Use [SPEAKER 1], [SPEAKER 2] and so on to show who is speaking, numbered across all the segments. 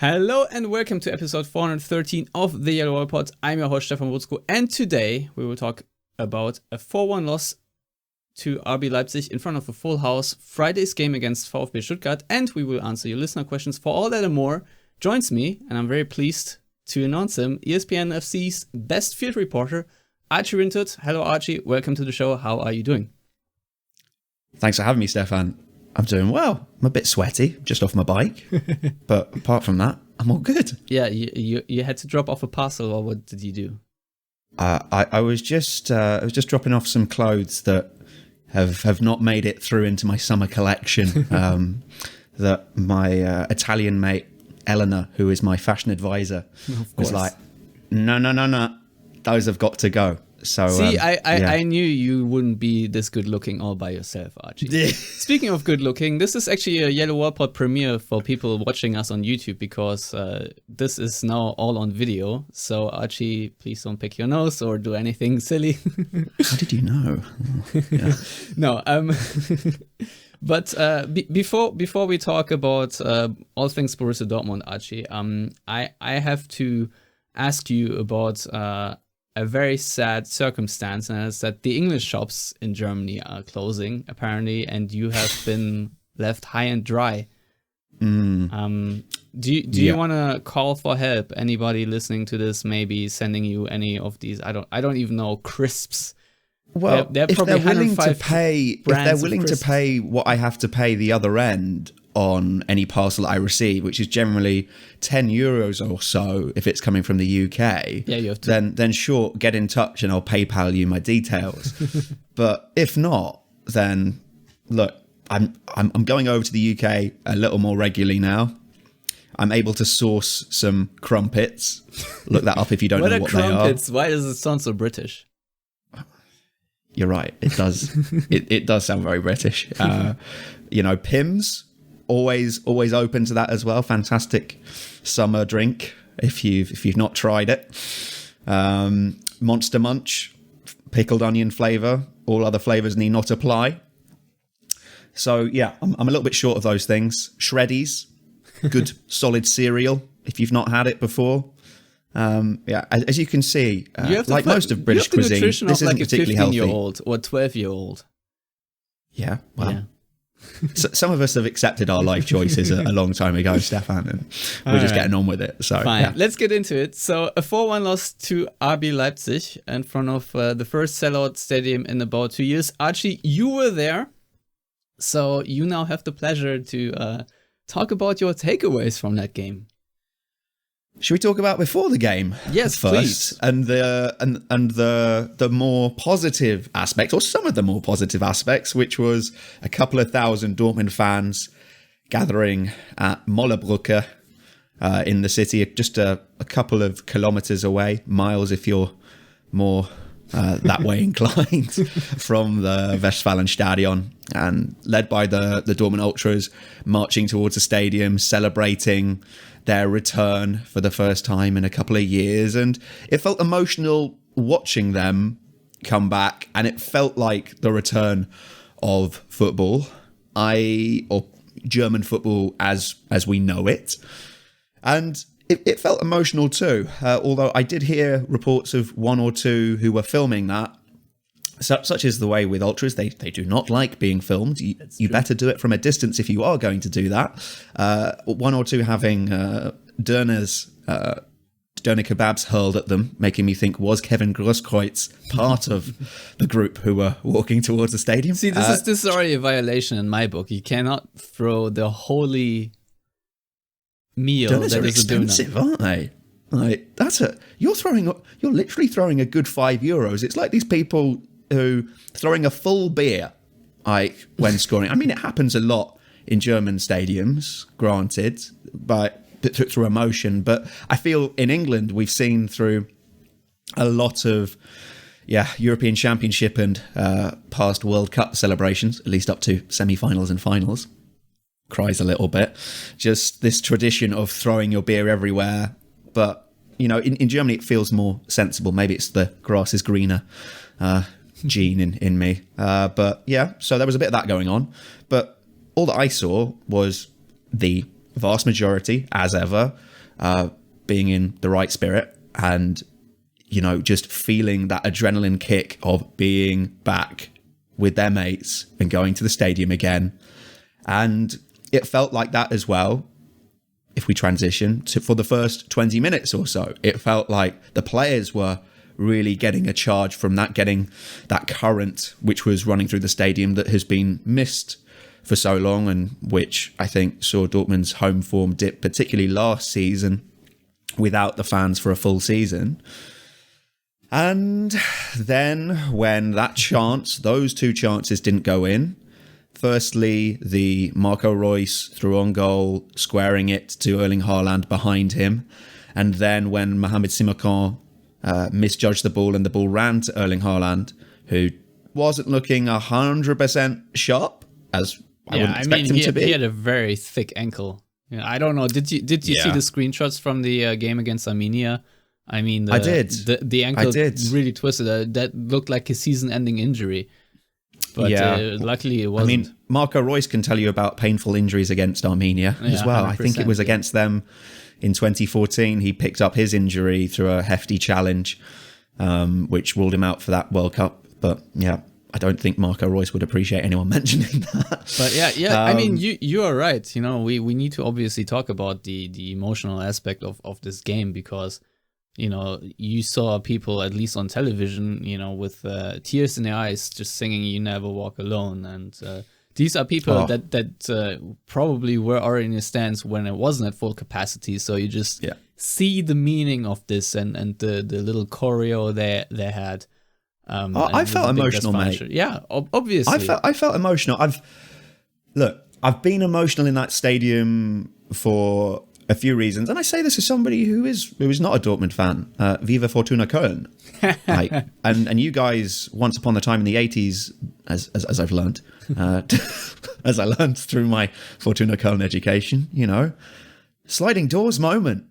[SPEAKER 1] Hello and welcome to episode 413 of the Yellowwallpod. I'm your host Stefan Wutzko, and today we will talk about a 4-1 loss to RB Leipzig in front of a full house, Friday's game against VfB Stuttgart, and we will answer your listener questions. For all that and more, joins me, and I'm very pleased to announce him, ESPN FC's best field reporter, Archie Rhind-Tutt. Hello Archie, welcome to the show. How are you doing?
[SPEAKER 2] Thanks for having me, Stefan. I'm doing well. I'm a bit sweaty, just off my bike. But apart from that, I'm all good.
[SPEAKER 1] Yeah, you had to drop off a parcel, or what did you do?
[SPEAKER 2] I was just dropping off some clothes that have not made it through into my summer collection. That my Italian mate, Eleanor, who is my fashion advisor, was like, no, those have got to go. So,
[SPEAKER 1] see, I knew you wouldn't be this good looking all by yourself, Archie. Speaking of good looking, this is actually a Yellowwallpod premiere for people watching us on YouTube, because this is now all on video. So Archie, please don't pick your nose or do anything silly.
[SPEAKER 2] How did you know? Yeah.
[SPEAKER 1] No, but before we talk about all things Borussia Dortmund, Archie, I have to ask you about a very sad circumstance, and it's that the English shops in Germany are closing, apparently, and you have been left high and dry. Do you want to call for help? Anybody listening to this, maybe sending you any of these? I don't even know, crisps.
[SPEAKER 2] Well,
[SPEAKER 1] they're
[SPEAKER 2] if
[SPEAKER 1] probably
[SPEAKER 2] they're willing to pay,
[SPEAKER 1] crisps.
[SPEAKER 2] What I have to pay the other end on any parcel I receive, which is generally €10 or so if it's coming from the UK,
[SPEAKER 1] yeah, you have to.
[SPEAKER 2] then sure, get in touch and I'll PayPal you my details. But if not, then look, I'm going over to the UK a little more regularly now. I'm able to source some crumpets. Look that up if you don't know what they are.
[SPEAKER 1] Crumpets? Why does it sound so British?
[SPEAKER 2] You're right. It does. it does sound very British. Pims, always open to that as well. Fantastic summer drink if you've not tried it. Monster Munch, pickled onion flavor. All other flavors need not apply. So yeah, I'm a little bit short of those things. Shreddies, good solid cereal if you've not had it before. As you can see, like most of British cuisine, this isn't
[SPEAKER 1] like
[SPEAKER 2] particularly healthy.
[SPEAKER 1] 15-year-old or 12-year-old.
[SPEAKER 2] Yeah, well,
[SPEAKER 1] yeah.
[SPEAKER 2] So some of us have accepted our life choices a long time ago, Stefan, and we're just getting on with it. So
[SPEAKER 1] fine,
[SPEAKER 2] yeah.
[SPEAKER 1] Let's get into it. So a 4-1 loss to RB Leipzig in front of the first sellout stadium in about 2 years. Archie, you were there, so you now have the pleasure to talk about your takeaways from that game.
[SPEAKER 2] Should we talk about before the game?
[SPEAKER 1] Yes,
[SPEAKER 2] first,
[SPEAKER 1] please.
[SPEAKER 2] And the more positive aspects, or some of the more positive aspects, which was a couple of thousand Dortmund fans gathering at Mollerbrücke in the city, just a couple of kilometers away, miles if you're more that way inclined, from the Westfalenstadionin, and led by the Dortmund ultras marching towards the stadium, celebrating their return for the first time in a couple of years. And it felt emotional watching them come back, and it felt like the return of football, or German football as we know it. And it felt emotional too, although I did hear reports of one or two who were filming that. Such is the way with ultras. They do not like being filmed. You better do it from a distance if you are going to do that. One or two having doner kebabs hurled at them, making me think, was Kevin Grosskreutz part of the group who were walking towards the stadium?
[SPEAKER 1] See, this is already a violation in my book. You cannot throw the holy meal
[SPEAKER 2] Doners
[SPEAKER 1] that
[SPEAKER 2] are
[SPEAKER 1] is a donut.
[SPEAKER 2] expensive, aren't they? Like, you're literally throwing a good €5. It's like these people who throwing a full beer, like, when scoring. I mean, it happens a lot in German stadiums, granted, but through emotion. But I feel in England we've seen through a lot of European Championship and past World Cup celebrations, at least up to semi-finals and finals. Cries a little bit. Just this tradition of throwing your beer everywhere. But, in Germany it feels more sensible. Maybe it's the grass is greener gene in me. But yeah, so there was a bit of that going on. But all that I saw was the vast majority, as ever, being in the right spirit and, you know, just feeling that adrenaline kick of being back with their mates and going to the stadium again. And it felt like that as well. If we transition to for the first 20 minutes or so, it felt like the players were really getting a charge from that, getting that current which was running through the stadium that has been missed for so long, and which I think saw Dortmund's home form dip, particularly last season, without the fans for a full season. And then when that chance, those two chances didn't go in, firstly, the Marco Reus threw on goal, squaring it to Erling Haaland behind him. And then when Mohamed Simakan misjudged the ball and the ball ran to Erling Haaland, who wasn't looking 100% sharp, as I wouldn't expect him to be.
[SPEAKER 1] He had a very thick ankle. Yeah, I don't know. Did you see the screenshots from the game against Armenia? I mean,
[SPEAKER 2] I did.
[SPEAKER 1] The ankle really twisted. That looked like a season-ending injury. But luckily it wasn't. I mean, Marco
[SPEAKER 2] Reus can tell you about painful injuries against Armenia as well. I think it was against them in 2014. He picked up his injury through a hefty challenge, which ruled him out for that World Cup. But yeah, I don't think Marco Reus would appreciate anyone mentioning that.
[SPEAKER 1] But yeah. I mean, you are right. You know, we need to obviously talk about the emotional aspect of this game, because, you know, you saw people, at least on television, you know, with tears in their eyes, just singing "You Never Walk Alone." And these are people that probably were already in the stands when it wasn't at full capacity. So you just see the meaning of this and the little choreo they had.
[SPEAKER 2] I felt emotional, mate.
[SPEAKER 1] Yeah, obviously.
[SPEAKER 2] I felt emotional. I've been emotional in that stadium for a few reasons, and I say this as somebody who is not a Dortmund fan. Viva Fortuna Köln, and you guys, once upon a time in the 80s, as I've learned, as I learned through my Fortuna Köln education, you know, sliding doors moment.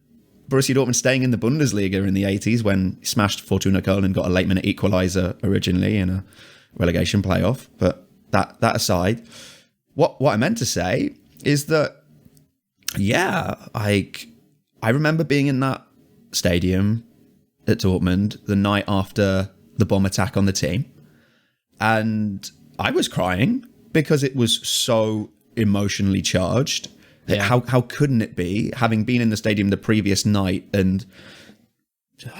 [SPEAKER 2] Borussia Dortmund staying in the Bundesliga in the 80s when he smashed Fortuna Köln and got a late minute equaliser originally in a relegation playoff. But that aside, what I meant to say is that, yeah, I remember being in that stadium at Dortmund the night after the bomb attack on the team, and I was crying because it was so emotionally charged. Yeah. How couldn't it be, having been in the stadium the previous night, and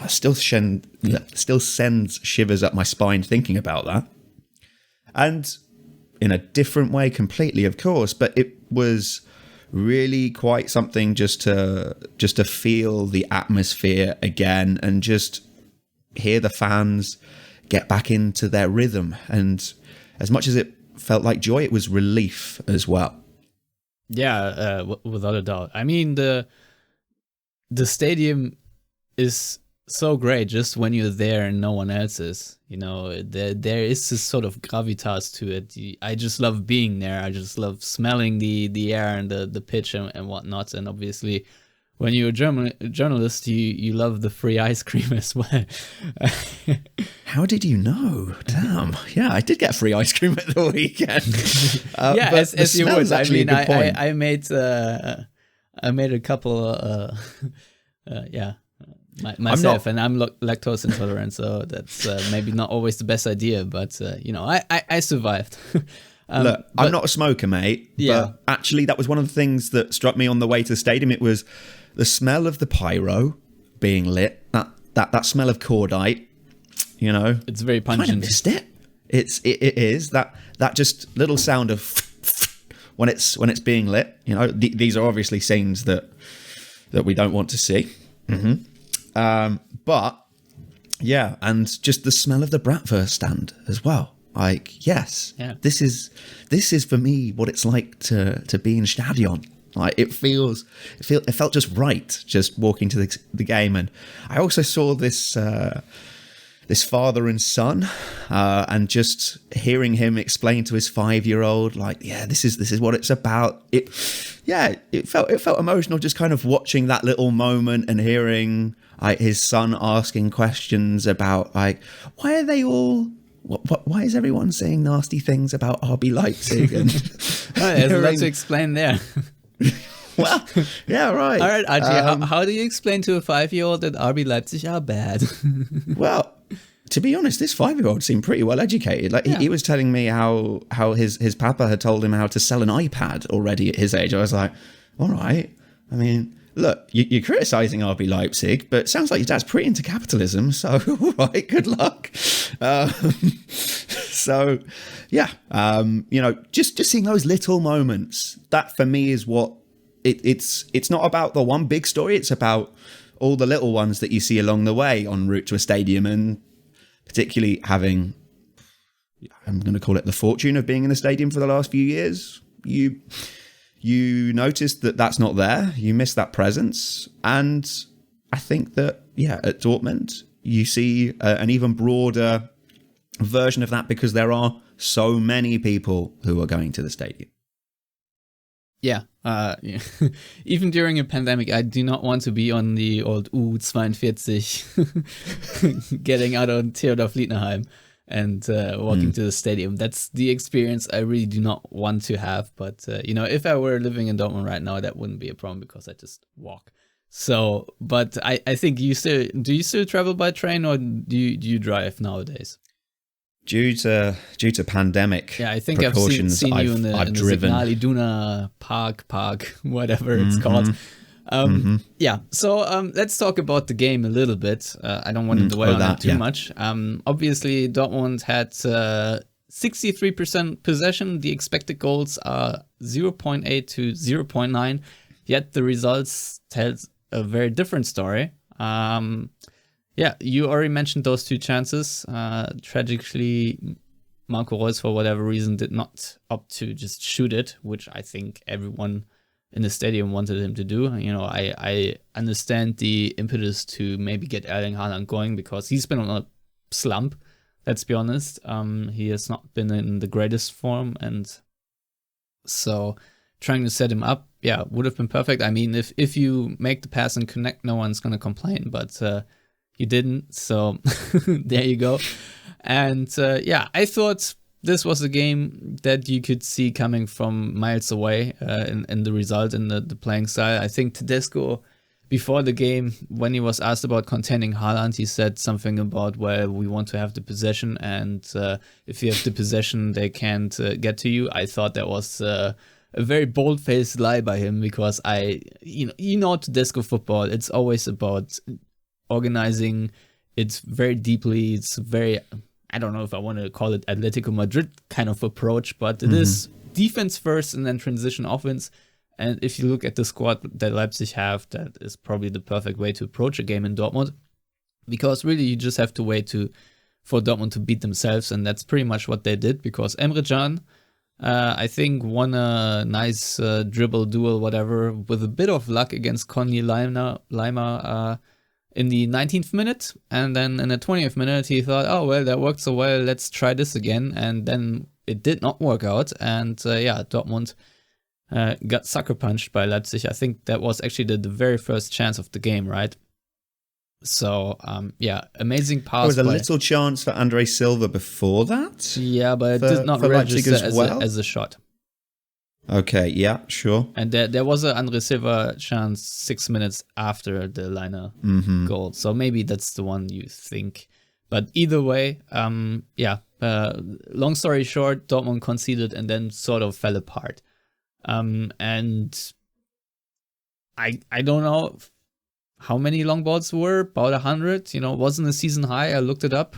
[SPEAKER 2] still sends shivers up my spine thinking about that. And in a different way completely, of course, but it was really quite something just to feel the atmosphere again and just hear the fans get back into their rhythm. And as much as it felt like joy, it was relief as well.
[SPEAKER 1] Yeah, without a doubt. I mean, the stadium is so great just when you're there and no one else is. You know, there is this sort of gravitas to it. I just love being there. I just love smelling the air and the pitch and whatnot. And obviously, when you're a journalist, you love the free ice cream as well.
[SPEAKER 2] How did you know? Damn. Yeah, I did get free ice cream at the weekend.
[SPEAKER 1] Yeah, as you would. I mean, I made a couple. Myself, and I'm lactose intolerant, so that's maybe not always the best idea. But you know, I survived.
[SPEAKER 2] Look, I'm not a smoker, mate. Yeah. But actually, that was one of the things that struck me on the way to the stadium. It was the smell of the pyro being lit. That smell of cordite. You know,
[SPEAKER 1] it's very pungent.
[SPEAKER 2] I missed it. It is that just little sound of when it's being lit. You know, these are obviously scenes that we don't want to see. Mm-hmm. But yeah, and just the smell of the bratwurst stand as well. Like, yes, this is for me what it's like to be in Stadion. Like, it felt just right, just walking to the game. And I also saw this father and son, and just hearing him explain to his 5-year-old, like, yeah, this is what it's about. It felt emotional, just kind of watching that little moment and hearing his son asking questions about, like, why are they all. Why is everyone saying nasty things about RB Leipzig? And
[SPEAKER 1] there's a lot to explain there.
[SPEAKER 2] Well, yeah, right.
[SPEAKER 1] All right, Archie, how do you explain to a 5-year-old that RB Leipzig are bad?
[SPEAKER 2] Well, to be honest, this 5-year-old seemed pretty well educated. Like he was telling me how his papa had told him how to sell an iPad already at his age. I was like, all right. I mean, look, you're criticizing RB Leipzig, but it sounds like your dad's pretty into capitalism. So, all right, good luck. So, yeah, just seeing those little moments, that for me is what it's not about the one big story. It's about all the little ones that you see along the way en route to a stadium, and particularly having, I'm going to call it the fortune of being in the stadium for the last few years. You noticed that that's not there. You miss that presence. And I think that, at Dortmund, you see an even broader version of that because there are so many people who are going to the stadium.
[SPEAKER 1] Yeah. Even during a pandemic, I do not want to be on the old U42 getting out on Theodor Fliednerheim and walking to the stadium. That's the experience I really do not want to have. But, if I were living in Dortmund right now, that wouldn't be a problem because I just walk. So, but I think do you still travel by train, or do you drive nowadays?
[SPEAKER 2] Due to pandemic,
[SPEAKER 1] I think I've seen you in the Signal Iduna Park, whatever it's called. So let's talk about the game a little bit. I don't want to dwell on that too much. Obviously, Dortmund had 63% possession. The expected goals are 0.8 to 0.9. Yet the results tell a very different story. You already mentioned those two chances. Tragically, Marco Reus, for whatever reason, did not opt to just shoot it, which I think everyone in the stadium wanted him to do. I understand the impetus to maybe get Erling Haaland going because he's been on a slump, let's be honest. He has not been in the greatest form, and so trying to set him up, would have been perfect. I mean, if you make the pass and connect, no one's going to complain, but you didn't, so there you go. And I thought this was a game that you could see coming from miles away in the result, in the playing style. I think Tedesco, before the game, when he was asked about containing Haaland, he said something about, well, we want to have the possession, and if you have the possession, they can't get to you. I thought that was a very bold-faced lie by him, because Tedesco football, it's always about organizing it very deeply. It's very, I don't know if I want to call it Atletico Madrid kind of approach, but it is defense first and then transition offense. And if you look at the squad that Leipzig have, that is probably the perfect way to approach a game in Dortmund, because really you just have to wait for Dortmund to beat themselves, and that's pretty much what they did, because Emre Can, I think, won a nice dribble duel, whatever, with a bit of luck against Conny Leimer in the 19th minute, and then in the 20th minute he thought, oh well, that worked so well, let's try this again, and then it did not work out, and Dortmund got sucker punched by Leipzig. I think that was actually the very first chance of the game, right? So amazing pass.
[SPEAKER 2] There was a little chance for Andre Silva before that.
[SPEAKER 1] Yeah, but it did not register as a shot.
[SPEAKER 2] Okay, yeah, sure.
[SPEAKER 1] And there was an Andre Silva chance 6 minutes after the Liner goal. So maybe that's the one you think. But either way, long story short, Dortmund conceded and then sort of fell apart. And I don't know how many long balls were, about 100. Wasn't a season high. I looked it up.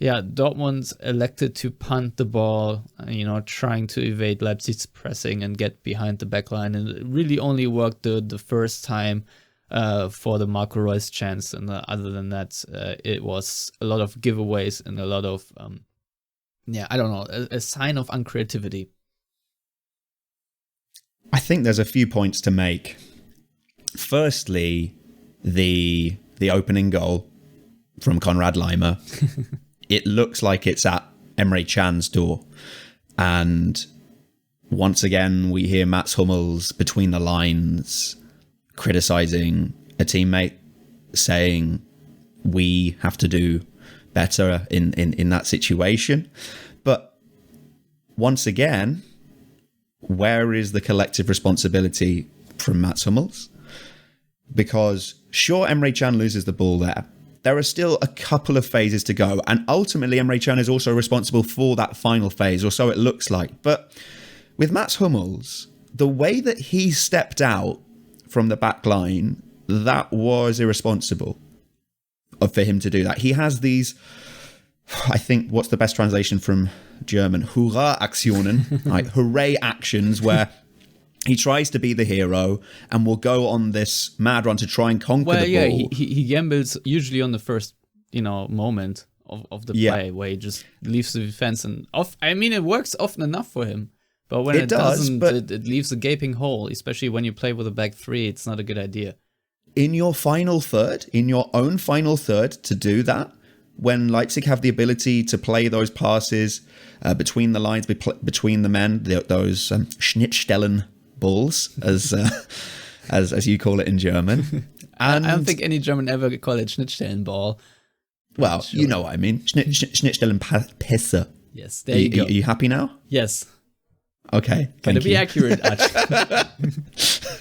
[SPEAKER 1] Dortmund elected to punt the ball, trying to evade Leipzig's pressing and get behind the back line. And it really only worked the first time for the Marco Reus chance. And other than that, it was a lot of giveaways and a lot of, a sign of uncreativity.
[SPEAKER 2] I think there's a few points to make. Firstly, the opening goal from Konrad Laimer. It looks like it's at Emre Can's door. And once again, we hear Mats Hummels between the lines criticizing a teammate, saying we have to do better in that situation. But once again, where is the collective responsibility from Mats Hummels? Because sure, Emre Can loses the ball there. There are still a couple of phases to go. And ultimately, Emre Can is also responsible for that final phase, or so it looks like. But with Mats Hummels, the way that he stepped out from the back line, that was irresponsible for him to do that. He has these, I think, what's the best translation from German? Hurra-Aktionen, like hooray actions, where he tries to be the hero and will go on this mad run to try and conquer the ball.
[SPEAKER 1] Yeah, he gambles usually on the first, moment of the play, where he just leaves the defense. And it works often enough for him. But when it doesn't, it leaves a gaping hole, especially when you play with a back three. It's not a good idea.
[SPEAKER 2] In your own final third, to do that, when Leipzig have the ability to play those passes between the lines, between the men, those Schnittstellen balls, as you call it in German. And
[SPEAKER 1] I don't think any German ever call it Schnittstellenball.
[SPEAKER 2] Well, sure. You know what I mean. Schnittstellenpässe.
[SPEAKER 1] Yes, there you go.
[SPEAKER 2] Are you happy now?
[SPEAKER 1] Yes.
[SPEAKER 2] Okay.
[SPEAKER 1] Gotta be accurate, Archie.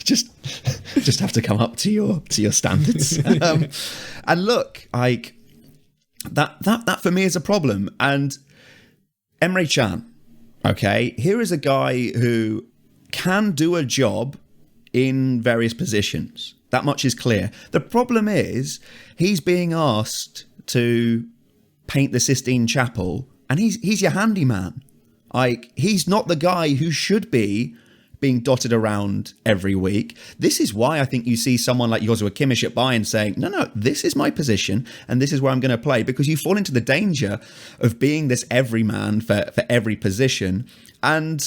[SPEAKER 2] just have to come up to your standards. And look, like that for me is a problem. And Emre Can, okay, here is a guy who can do a job in various positions. That much is clear. The problem is he's being asked to paint the Sistine Chapel, and he's your handyman. Like, he's not the guy who should be being dotted around every week. This is why I think you see someone like Joshua Kimmich at Bayern saying, no, this is my position and this is where I'm going to play, because you fall into the danger of being this everyman for every position. And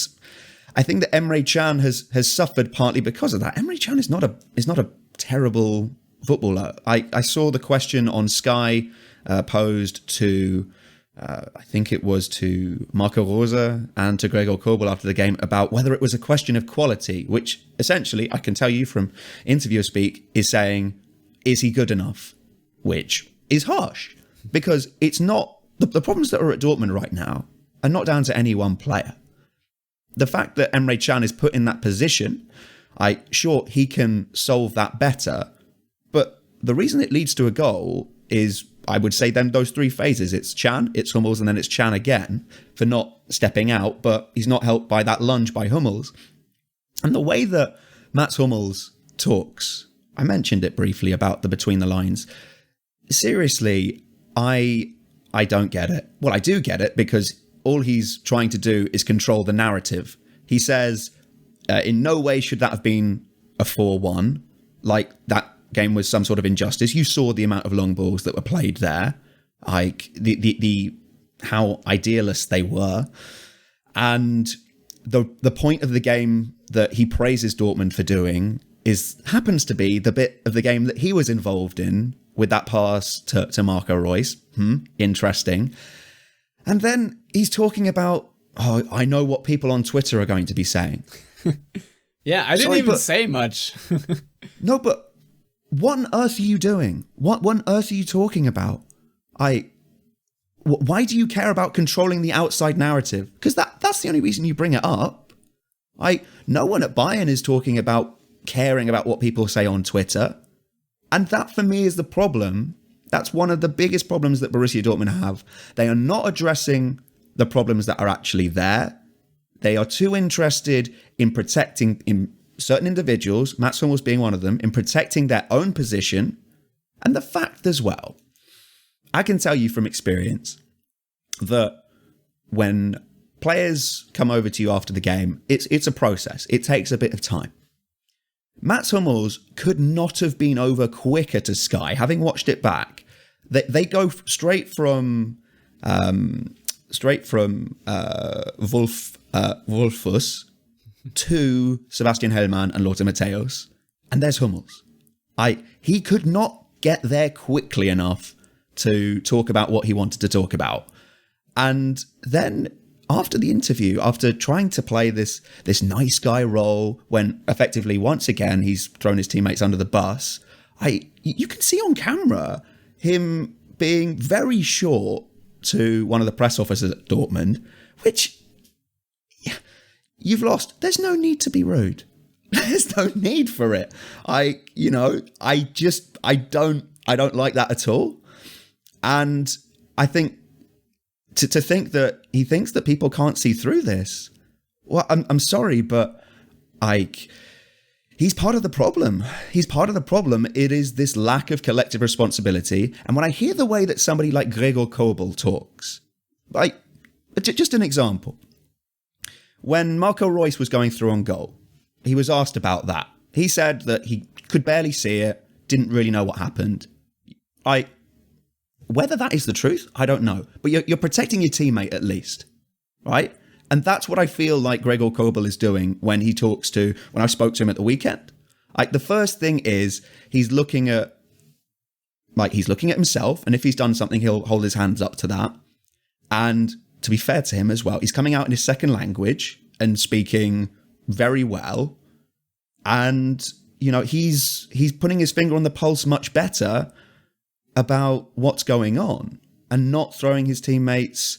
[SPEAKER 2] I think that Emre Can has suffered partly because of that. Emre Can is not a terrible footballer. I saw the question on Sky posed to I think it was to Marco Rosa and to Gregor Kobel after the game about whether it was a question of quality, which essentially, I can tell you from interviewer speak, is saying, is he good enough? Which is harsh, because it's not, the problems that are at Dortmund right now are not down to any one player. The fact that Emre Can is put in that position, sure, he can solve that better, but the reason it leads to a goal is, I would say, then those three phases. It's Can, it's Hummels, and then it's Can again for not stepping out, but he's not helped by that lunge by Hummels. And the way that Mats Hummels talks, I mentioned it briefly about the between the lines. Seriously, I don't get it. Well, I do get it, because all he's trying to do is control the narrative. He says, in no way should that have been a 4-1, like that game was some sort of injustice. You saw the amount of long balls that were played there, like the how idealist they were. And the point of the game that he praises Dortmund for doing happens to be the bit of the game that he was involved in with that pass to Marco Reus. Interesting. And then he's talking about, I know what people on Twitter are going to be saying.
[SPEAKER 1] Yeah, I didn't even say much.
[SPEAKER 2] No, but what on earth are you doing? What on earth are you talking about? Why do you care about controlling the outside narrative? Because that's the only reason you bring it up. No one at Bayern is talking about caring about what people say on Twitter. And that, for me, is the problem. That's one of the biggest problems that Borussia Dortmund have. They are not addressing the problems that are actually there. They are too interested in protecting certain individuals, Mats Hummels being one of them, in protecting their own position. And the fact as well, I can tell you from experience that when players come over to you after the game, it's a process. It takes a bit of time. Mats Hummels could not have been over quicker to Sky. Having watched it back, they go straight from Wolfus to Sebastian Hellmann and Lothar Matthäus, and there's Hummels. He could not get there quickly enough to talk about what he wanted to talk about. And then after the interview, after trying to play this nice guy role, when effectively once again he's thrown his teammates under the bus, you can see on camera him being very short to one of the press officers at Dortmund, which you've lost. There's no need to be rude. There's no need for it. I don't like that at all. And I think to think that he thinks that people can't see through this. Well, I'm sorry, but he's part of the problem. He's part of the problem. It is this lack of collective responsibility. And when I hear the way that somebody like Gregor Kobel talks, just an example. When Marco Reus was going through on goal, he was asked about that. He said that he could barely see it, didn't really know what happened. Whether that is the truth, I don't know. But you're protecting your teammate at least, right? And that's what I feel like Gregor Kobel is doing when I spoke to him at the weekend. The first thing is he's looking at himself, and if he's done something, he'll hold his hands up to that. And to be fair to him as well, he's coming out in his second language and speaking very well. And, he's putting his finger on the pulse much better about what's going on and not throwing his teammates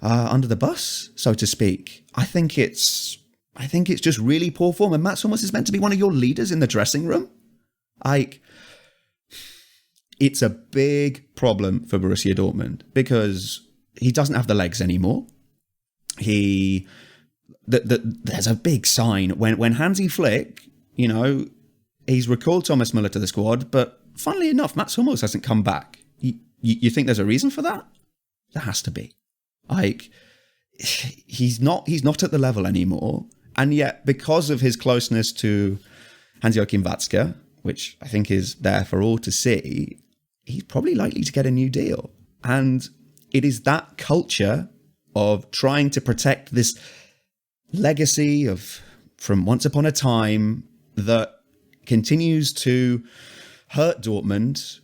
[SPEAKER 2] under the bus, so to speak. I think it's just really poor form. And Mats Hummels is meant to be one of your leaders in the dressing room. It's a big problem for Borussia Dortmund because he doesn't have the legs anymore. There's a big sign when Hansi Flick, he's recalled Thomas Müller to the squad, but funnily enough, Mats Hummels hasn't come back. You think there's a reason for that? There has to be. He's not at the level anymore. And yet, because of his closeness to Hans-Joachim Watzke, which I think is there for all to see, he's probably likely to get a new deal. And it is that culture of trying to protect this legacy from once upon a time that continues to hurt Dortmund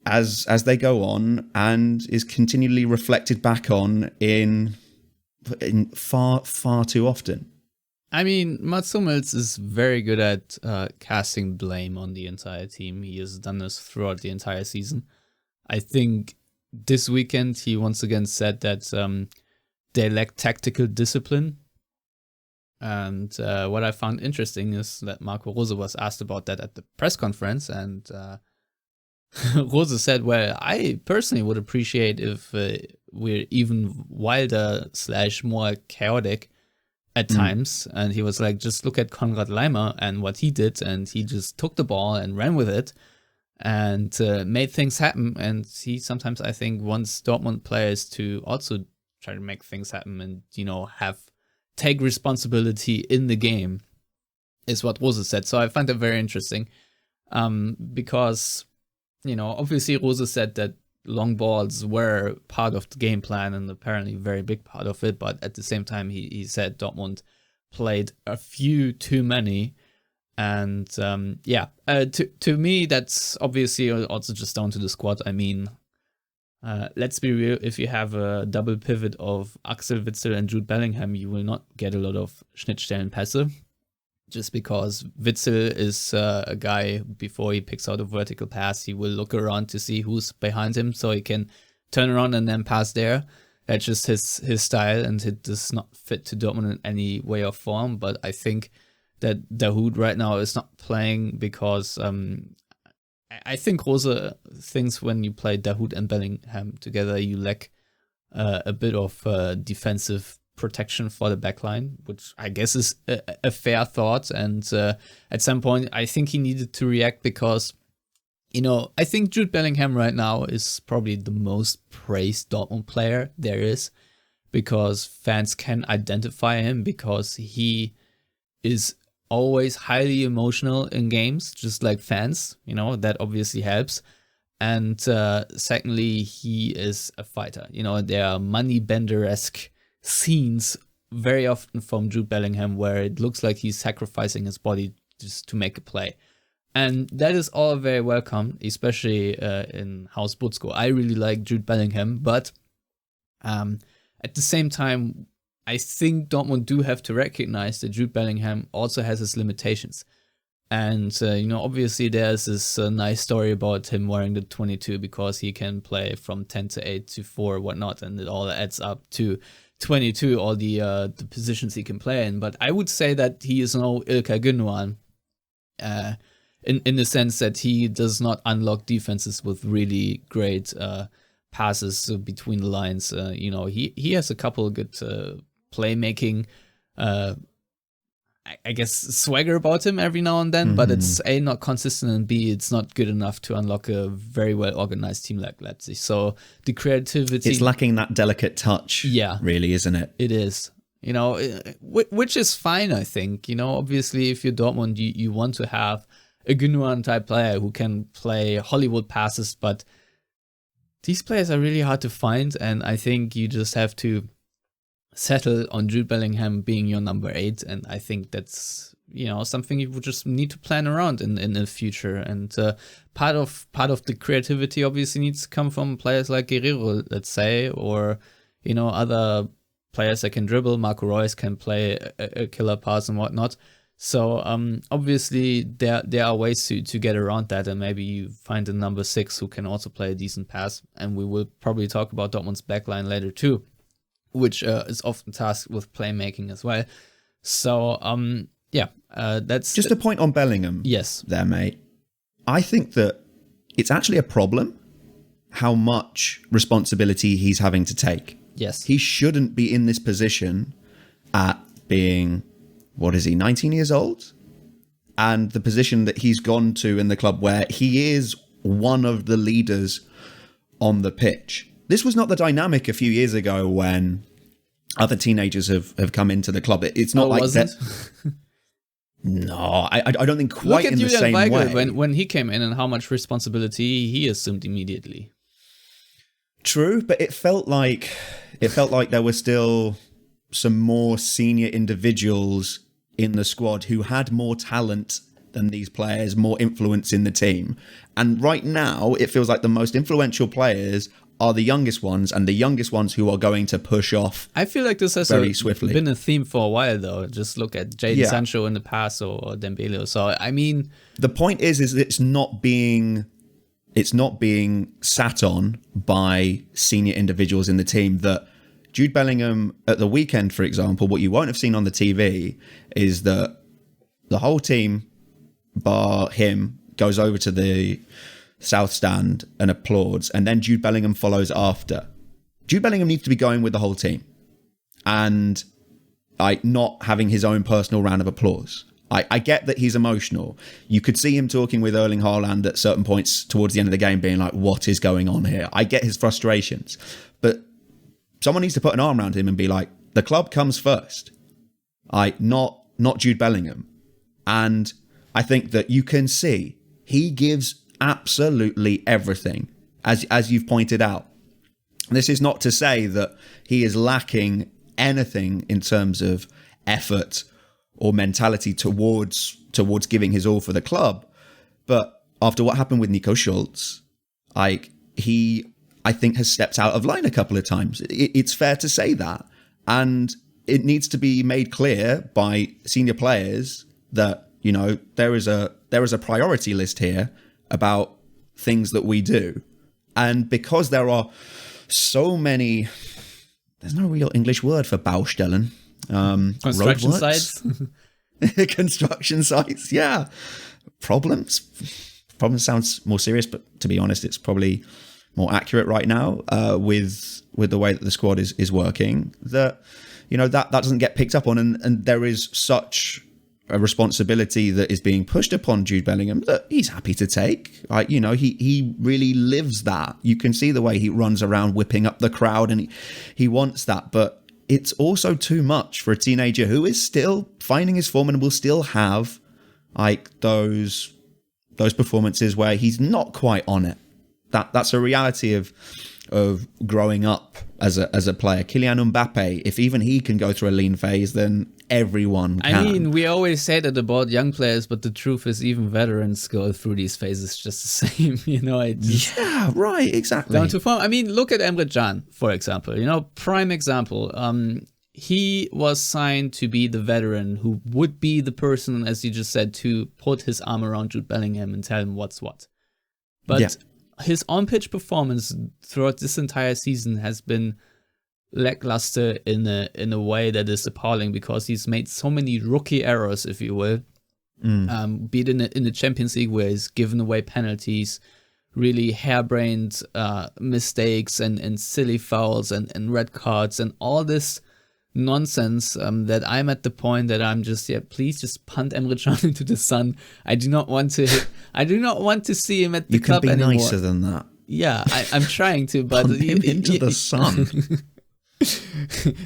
[SPEAKER 2] as they go on and is continually reflected back on in far too often.
[SPEAKER 1] I mean, Mats Hummels is very good at casting blame on the entire team. He has done this throughout the entire season. I think this weekend he once again said that they lack tactical discipline. And what I found interesting is that Marco Rose was asked about that at the press conference, and Rose said, well, I personally would appreciate if we're even wilder / more chaotic at times. And he was like, just look at Konrad Leimer and what he did, and he just took the ball and ran with it and made things happen. And he sometimes, I think, wants Dortmund players to also try to make things happen and, take responsibility in the game, is what Rose said. So I find that very interesting because, obviously Rose said that long balls were part of the game plan and apparently a very big part of it. But at the same time, he said Dortmund played a few too many. And to me, that's obviously also just down to the squad. I mean, let's be real, if you have a double pivot of Axel Witsel and Jude Bellingham, you will not get a lot of Schnittstellenpässe, just because Witsel is a guy, before he picks out a vertical pass, he will look around to see who's behind him so he can turn around and then pass there. That's just his style, and it does not fit to Dortmund in any way or form. But I think that Dahoud right now is not playing because I think Rose thinks when you play Dahoud and Bellingham together, you lack a bit of defensive protection for the backline, which I guess is a fair thought. And at some point, I think he needed to react because, I think Jude Bellingham right now is probably the most praised Dortmund player there is, because fans can identify him because he is always highly emotional in games, just like fans, that obviously helps. And secondly, he is a fighter. There are Moneybender-esque scenes very often from Jude Bellingham where it looks like he's sacrificing his body just to make a play. And that is all very welcome, especially in Haus Butzko. I really like Jude Bellingham, but at the same time, I think Dortmund do have to recognize that Jude Bellingham also has his limitations. And, obviously there's this nice story about him wearing the 22 because he can play from 10 to 8 to 4, whatnot, and it all adds up to 22, all the positions he can play in. But I would say that he is no Ilkay Gündoğan, in the sense that he does not unlock defenses with really great passes between the lines. He has a couple of good playmaking, I guess, swagger about him every now and then, but it's A, not consistent, and B, it's not good enough to unlock a very well organized team like Leipzig. So the creativity,
[SPEAKER 2] it's lacking that delicate touch.
[SPEAKER 1] Yeah,
[SPEAKER 2] really, isn't it?
[SPEAKER 1] It is. Which is fine, I think. Obviously, if you're Dortmund, you want to have a Gündoğan type player who can play Hollywood passes, but these players are really hard to find, and I think you just have to settle on Jude Bellingham being your number 8, and I think that's something you would just need to plan around in the future. And part of the creativity obviously needs to come from players like Guerrero, let's say, or other players that can dribble. Marco Reus can play a killer pass and whatnot. So obviously there are ways to get around that, and maybe you find a number 6 who can also play a decent pass. And we will probably talk about Dortmund's backline later too, which is often tasked with playmaking as well. So that's
[SPEAKER 2] just a point on Bellingham.
[SPEAKER 1] Yes,
[SPEAKER 2] there, mate. I think that it's actually a problem how much responsibility he's having to take.
[SPEAKER 1] Yes,
[SPEAKER 2] he shouldn't be in this position at being, 19 years old? And the position that he's gone to in the club where he is one of the leaders on the pitch. This was not the dynamic a few years ago when other teenagers have come into the club. It's not like that. No, I don't think quite in the same way. Look at Julian Weigl
[SPEAKER 1] when he came in and how much responsibility he assumed immediately.
[SPEAKER 2] True, but it felt like there were still some more senior individuals in the squad who had more talent than these players, more influence in the team. And right now, it feels like the most influential players are the youngest ones, and the youngest ones who are going to push off.
[SPEAKER 1] I feel like this has
[SPEAKER 2] very swiftly
[SPEAKER 1] been a theme for a while, though. Just look at Jadon Sancho in the past, or Dembele. So I mean,
[SPEAKER 2] the point is it's not being sat on by senior individuals in the team. That Jude Bellingham at the weekend, for example, what you won't have seen on the TV is that the whole team, bar him, goes over to the South Stand and applauds, and then Jude Bellingham follows after. Jude Bellingham needs to be going with the whole team and not having his own personal round of applause. I get that he's emotional. You could see him talking with Erling Haaland at certain points towards the end of the game being like, what is going on here? I get his frustrations, but someone needs to put an arm around him and be like, the club comes first. Not Jude Bellingham. And I think that you can see he gives absolutely everything, as you've pointed out. This is not to say that he is lacking anything in terms of effort or mentality towards giving his all for the club. But after what happened with Nico Schulz, he, I think, has stepped out of line a couple of times. It's fair to say that. And it needs to be made clear by senior players that, there is a priority list here about things that we do. And because there are so many, there's no real English word for Baustellen.
[SPEAKER 1] Construction sites.
[SPEAKER 2] Construction sites, yeah. Problems sounds more serious, but to be honest, it's probably more accurate right now with the way that the squad is working. That that doesn't get picked up on, and there is such a responsibility that is being pushed upon Jude Bellingham that he's happy to take. He really lives that. You can see the way he runs around whipping up the crowd, and he wants that. But it's also too much for a teenager who is still finding his form and will still have those performances where he's not quite on it. That's a reality of growing up as a player. Kylian Mbappe, if even he can go through a lean phase, then everyone can.
[SPEAKER 1] I mean, we always say that about young players, but the truth is even veterans go through these phases just the same.
[SPEAKER 2] Yeah, right, exactly.
[SPEAKER 1] Down to form. I mean, look at Emre Can, for example. Prime example. He was signed to be the veteran who would be the person, as you just said, to put his arm around Jude Bellingham and tell him what's what. But his on-pitch performance throughout this entire season has been lackluster in a way that is appalling, because he's made so many rookie errors, if you will. Be it in the Champions League, where he's given away penalties, really harebrained mistakes and silly fouls and red cards and all this nonsense, that I'm at the point that I'm just, please just punt Emre Can into the sun. I do not want to see him at the club anymore.
[SPEAKER 2] You can be nicer than that.
[SPEAKER 1] Yeah, I'm trying to, but
[SPEAKER 2] punt him into the sun.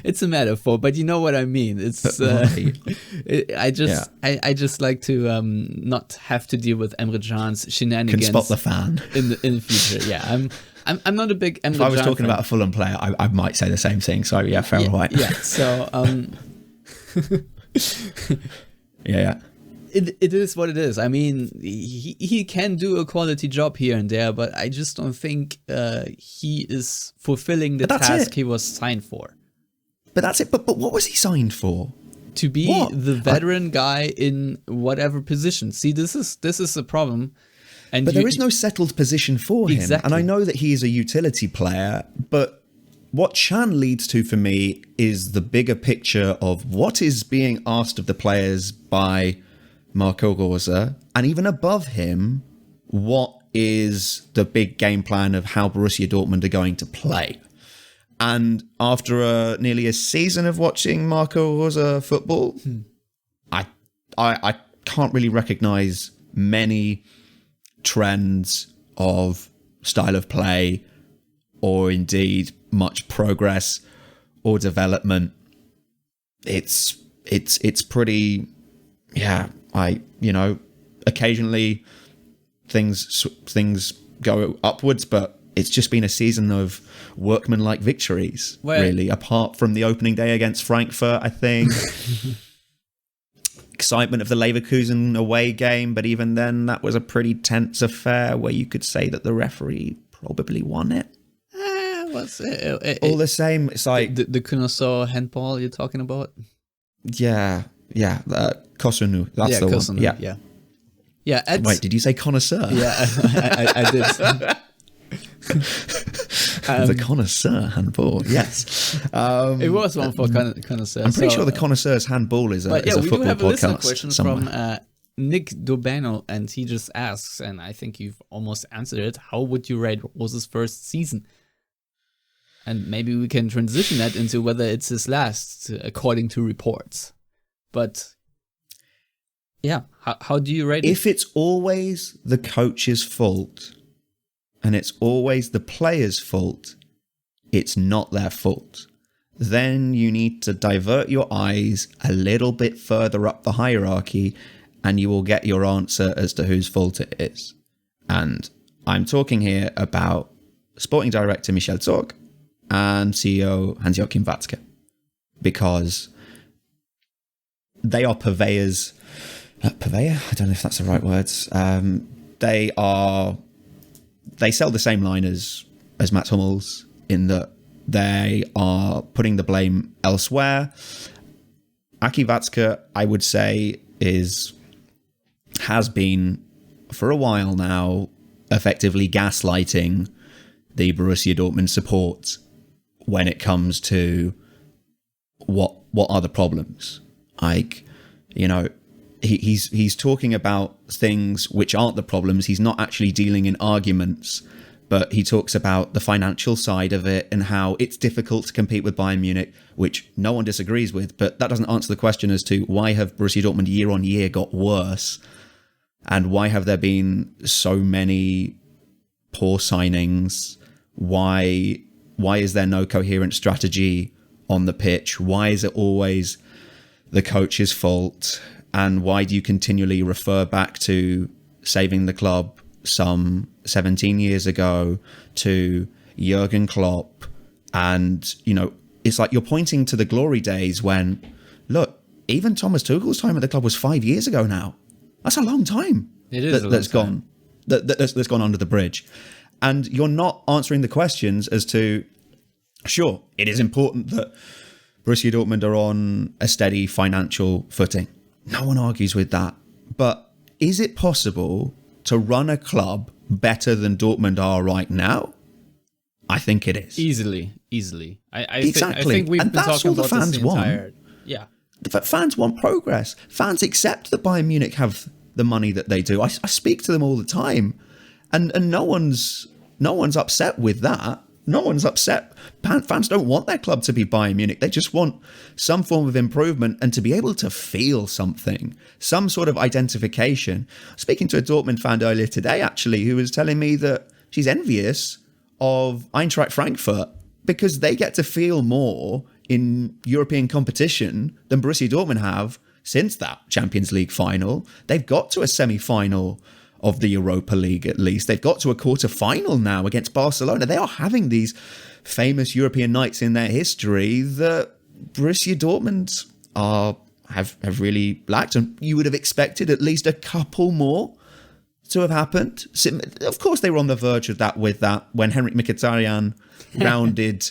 [SPEAKER 1] It's a metaphor, but you know what I mean. It's I just like to not have to deal with Emre Can's shenanigans.
[SPEAKER 2] Can spot the fan
[SPEAKER 1] in the future. Yeah, I'm not a big Emre Can.
[SPEAKER 2] If I was talking about a Fulham player, I might say the same thing. So yeah, fair right.
[SPEAKER 1] Yeah. So
[SPEAKER 2] yeah.
[SPEAKER 1] It is what it is. I mean, he can do a quality job here and there, but I just don't think he is fulfilling the task he was signed for.
[SPEAKER 2] But that's it. But what was he signed for?
[SPEAKER 1] To be the veteran guy in whatever position. See, this is the problem. And
[SPEAKER 2] there is no settled position for him.
[SPEAKER 1] Exactly.
[SPEAKER 2] And I know that he is a utility player, but what Can leads to for me is the bigger picture of what is being asked of the players by Marco Rose, and even above him, what is the big game plan of how Borussia Dortmund are going to play? And after nearly a season of watching Marco Rose football, I can't really recognise many trends of style of play, or indeed much progress or development. It's pretty, occasionally things go upwards, but it's just been a season of workmanlike victories, really, apart from the opening day against Frankfurt, I think. Excitement of the Leverkusen away game, but even then, that was a pretty tense affair where you could say that the referee probably won it. All the same, it's like...
[SPEAKER 1] The connoisseur handball you're talking about?
[SPEAKER 2] Yeah, Kosunu, that's the
[SPEAKER 1] Kosunu,
[SPEAKER 2] one.
[SPEAKER 1] Yeah.
[SPEAKER 2] Wait, did you say connoisseur?
[SPEAKER 1] Yeah, I did.
[SPEAKER 2] The connoisseur handball, yes.
[SPEAKER 1] It was one for connoisseur.
[SPEAKER 2] I'm pretty sure the connoisseur's handball is a football podcast. We do have a listener question
[SPEAKER 1] from Nick Dobano, and he just asks, and I think you've almost answered it, how would you rate Rose's first season? And maybe we can transition that into whether it's his last, according to reports. But yeah, how do you rate it?
[SPEAKER 2] If it's always the coach's fault and it's always the player's fault, it's not their fault. Then you need to divert your eyes a little bit further up the hierarchy and you will get your answer as to whose fault it is. And I'm talking here about sporting director Michel Zorc and CEO Hans-Joachim Watzke, because they are purveyors. Purveyor? I don't know if that's the right words. They sell the same line as Mats Hummels, in that they are putting the blame elsewhere. Aki Watzke, I would say, has been for a while now effectively gaslighting the Borussia Dortmund support when it comes to what are the problems. Like, he's talking about things which aren't the problems. He's not actually dealing in arguments, but he talks about the financial side of it and how it's difficult to compete with Bayern Munich, which no one disagrees with, but that doesn't answer the question as to why have Borussia Dortmund year on year got worse, and why have there been so many poor signings? Why is there no coherent strategy on the pitch? Why is it always the coach's fault? And why do you continually refer back to saving the club some 17 years ago to Jurgen Klopp? And, it's like you're pointing to the glory days when, look, even Thomas Tuchel's time at the club was 5 years ago now. That's a long time.
[SPEAKER 1] It is
[SPEAKER 2] that's gone under the bridge. And you're not answering the questions as to, sure, it is important that Borussia Dortmund are on a steady financial footing. No one argues with that. But is it possible to run a club better than Dortmund are right now? I think it is.
[SPEAKER 1] Easily.
[SPEAKER 2] Exactly.
[SPEAKER 1] I think we've
[SPEAKER 2] and
[SPEAKER 1] been
[SPEAKER 2] that's
[SPEAKER 1] talking
[SPEAKER 2] all the
[SPEAKER 1] about
[SPEAKER 2] fans
[SPEAKER 1] this the
[SPEAKER 2] want.
[SPEAKER 1] entire... Yeah.
[SPEAKER 2] The fans want progress. Fans accept that Bayern Munich have the money that they do. I speak to them all the time, and no one's upset with that. No one's upset. Fans don't want their club to be Bayern Munich. They just want some form of improvement and to be able to feel something, some sort of identification. Speaking to a Dortmund fan earlier today, actually, who was telling me that she's envious of Eintracht Frankfurt because they get to feel more in European competition than Borussia Dortmund have since that Champions League final. They've got to a semi-final of the Europa League, at least. They've got to a quarter-final now against Barcelona. They are having these famous European nights in their history that Borussia Dortmund have really lacked, and you would have expected at least a couple more to have happened. Of course, they were on the verge of that with that when Henrik Mkhitaryan rounded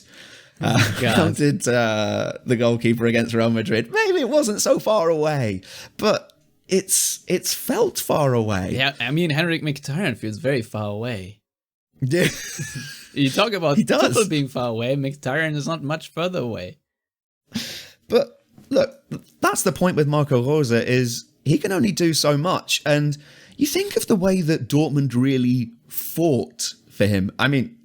[SPEAKER 2] the goalkeeper against Real Madrid. Maybe it wasn't so far away, but it's felt far away.
[SPEAKER 1] Yeah, I mean, Henrik Mkhitaryan feels very far away.
[SPEAKER 2] Yeah.
[SPEAKER 1] You talk about
[SPEAKER 2] He does.
[SPEAKER 1] Tuchel being far away, Mkhitaryan is not much further away.
[SPEAKER 2] But look, that's the point with Marco Rose, is he can only do so much. And you think of the way that Dortmund really fought for him. I mean,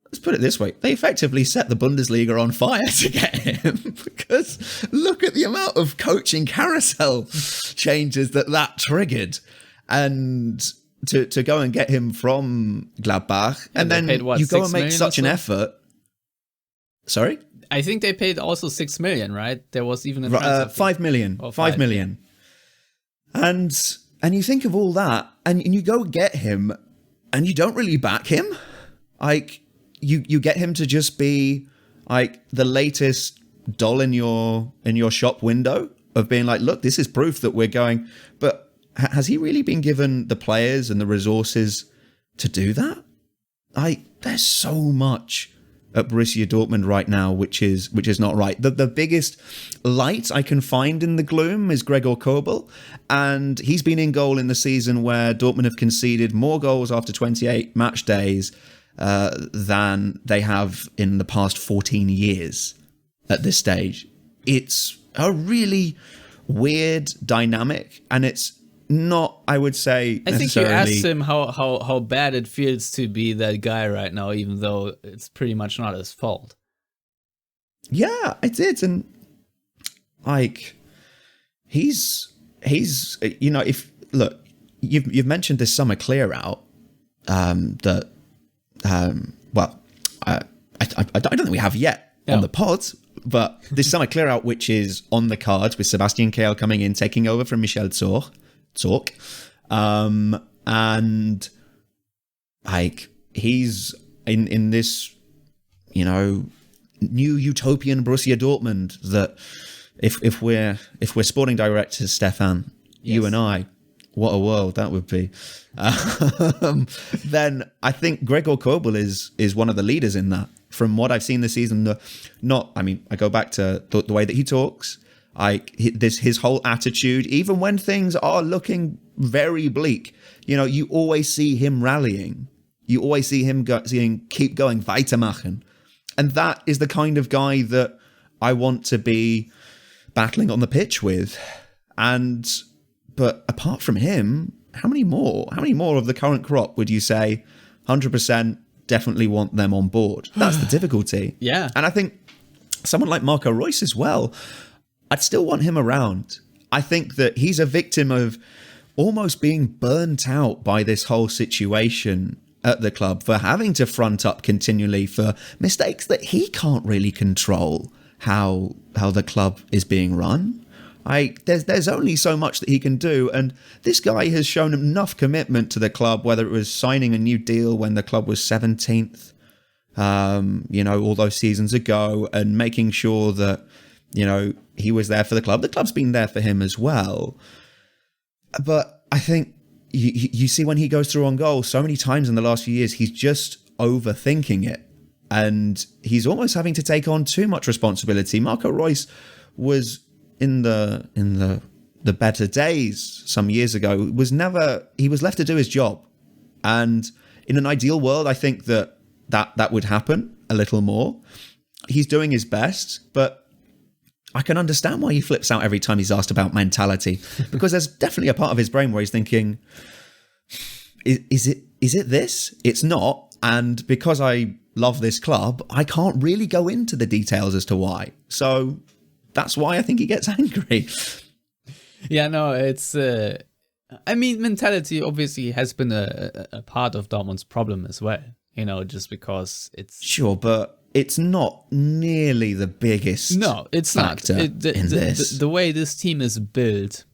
[SPEAKER 2] let's put it this way. They effectively set the Bundesliga on fire to get him because look at the amount of coaching carousel changes that triggered. And to go and get him from Gladbach, and then
[SPEAKER 1] paid, what,
[SPEAKER 2] you go and
[SPEAKER 1] 6
[SPEAKER 2] make
[SPEAKER 1] million
[SPEAKER 2] such
[SPEAKER 1] or
[SPEAKER 2] an
[SPEAKER 1] so?
[SPEAKER 2] effort. Sorry?
[SPEAKER 1] I think they paid also 6 million, right? There was even a transfer fee.
[SPEAKER 2] 5 million.
[SPEAKER 1] Oh,
[SPEAKER 2] 5 million.
[SPEAKER 1] Yeah.
[SPEAKER 2] And you think of all that, and you go get him, and you don't really back him. Like, you get him to just be like the latest doll in your shop window of being like, look, this is proof that we're going. But has he really been given the players and the resources to do that? There's so much at Borussia Dortmund right now, which is not right. The biggest light I can find in the gloom is Gregor Kobel, and he's been in goal in the season where Dortmund have conceded more goals after 28 match days than they have in the past 14 years at this stage. It's a really weird dynamic, and it's not, I would say,
[SPEAKER 1] I think you asked him how bad it feels to be that guy right now, even though it's pretty much not his fault.
[SPEAKER 2] Yeah, I did, and like he's if look, you've mentioned this summer clear out that well, I don't think we have yet on the pod, but this summer clear out, which is on the cards with Sebastian Kehl coming in, taking over from Michel Zorc. And like he's in this, new utopian Borussia Dortmund that if we're sporting directors, Stefan, yes, you and I, what a world that would be. Then I think Gregor Kobel is one of the leaders in that. From what I've seen this season, I go back to the way that he talks. His whole attitude, even when things are looking very bleak, you always see him rallying. You always see him keep going, weitermachen. And that is the kind of guy that I want to be battling on the pitch with. But apart from him, how many more of the current crop would you say 100% definitely want them on board? That's the difficulty.
[SPEAKER 1] Yeah.
[SPEAKER 2] And I think someone like Marco Reus as well, I'd still want him around. I think that he's a victim of almost being burnt out by this whole situation at the club, for having to front up continually for mistakes that he can't really control how the club is being run. There's only so much that he can do, and this guy has shown enough commitment to the club, whether it was signing a new deal when the club was 17th, all those seasons ago, and making sure that he was there for the club. The club's been there for him as well. But I think you see when he goes through on goal so many times in the last few years, he's just overthinking it. And he's almost having to take on too much responsibility. Marco Reus was in the better days some years ago, he was left to do his job. And in an ideal world, I think that that would happen a little more. He's doing his best, but I can understand why he flips out every time he's asked about mentality, because there's definitely a part of his brain where he's thinking, is it this? It's not. And because I love this club, I can't really go into the details as to why. So that's why I think he gets angry.
[SPEAKER 1] Yeah, no, it's... I mean, mentality obviously has been a part of Dortmund's problem as well, just because it's...
[SPEAKER 2] Sure, but it's not nearly the biggest
[SPEAKER 1] it's
[SPEAKER 2] factor
[SPEAKER 1] not.
[SPEAKER 2] in this.
[SPEAKER 1] The way this team is built,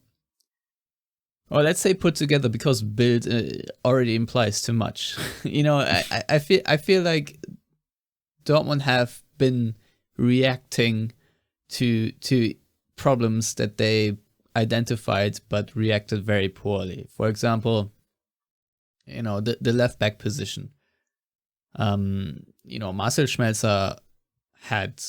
[SPEAKER 1] or let's say put together, because build already implies too much. I feel like Dortmund have been reacting to problems that they identified but reacted very poorly. For example, the left back position. Marcel Schmelzer had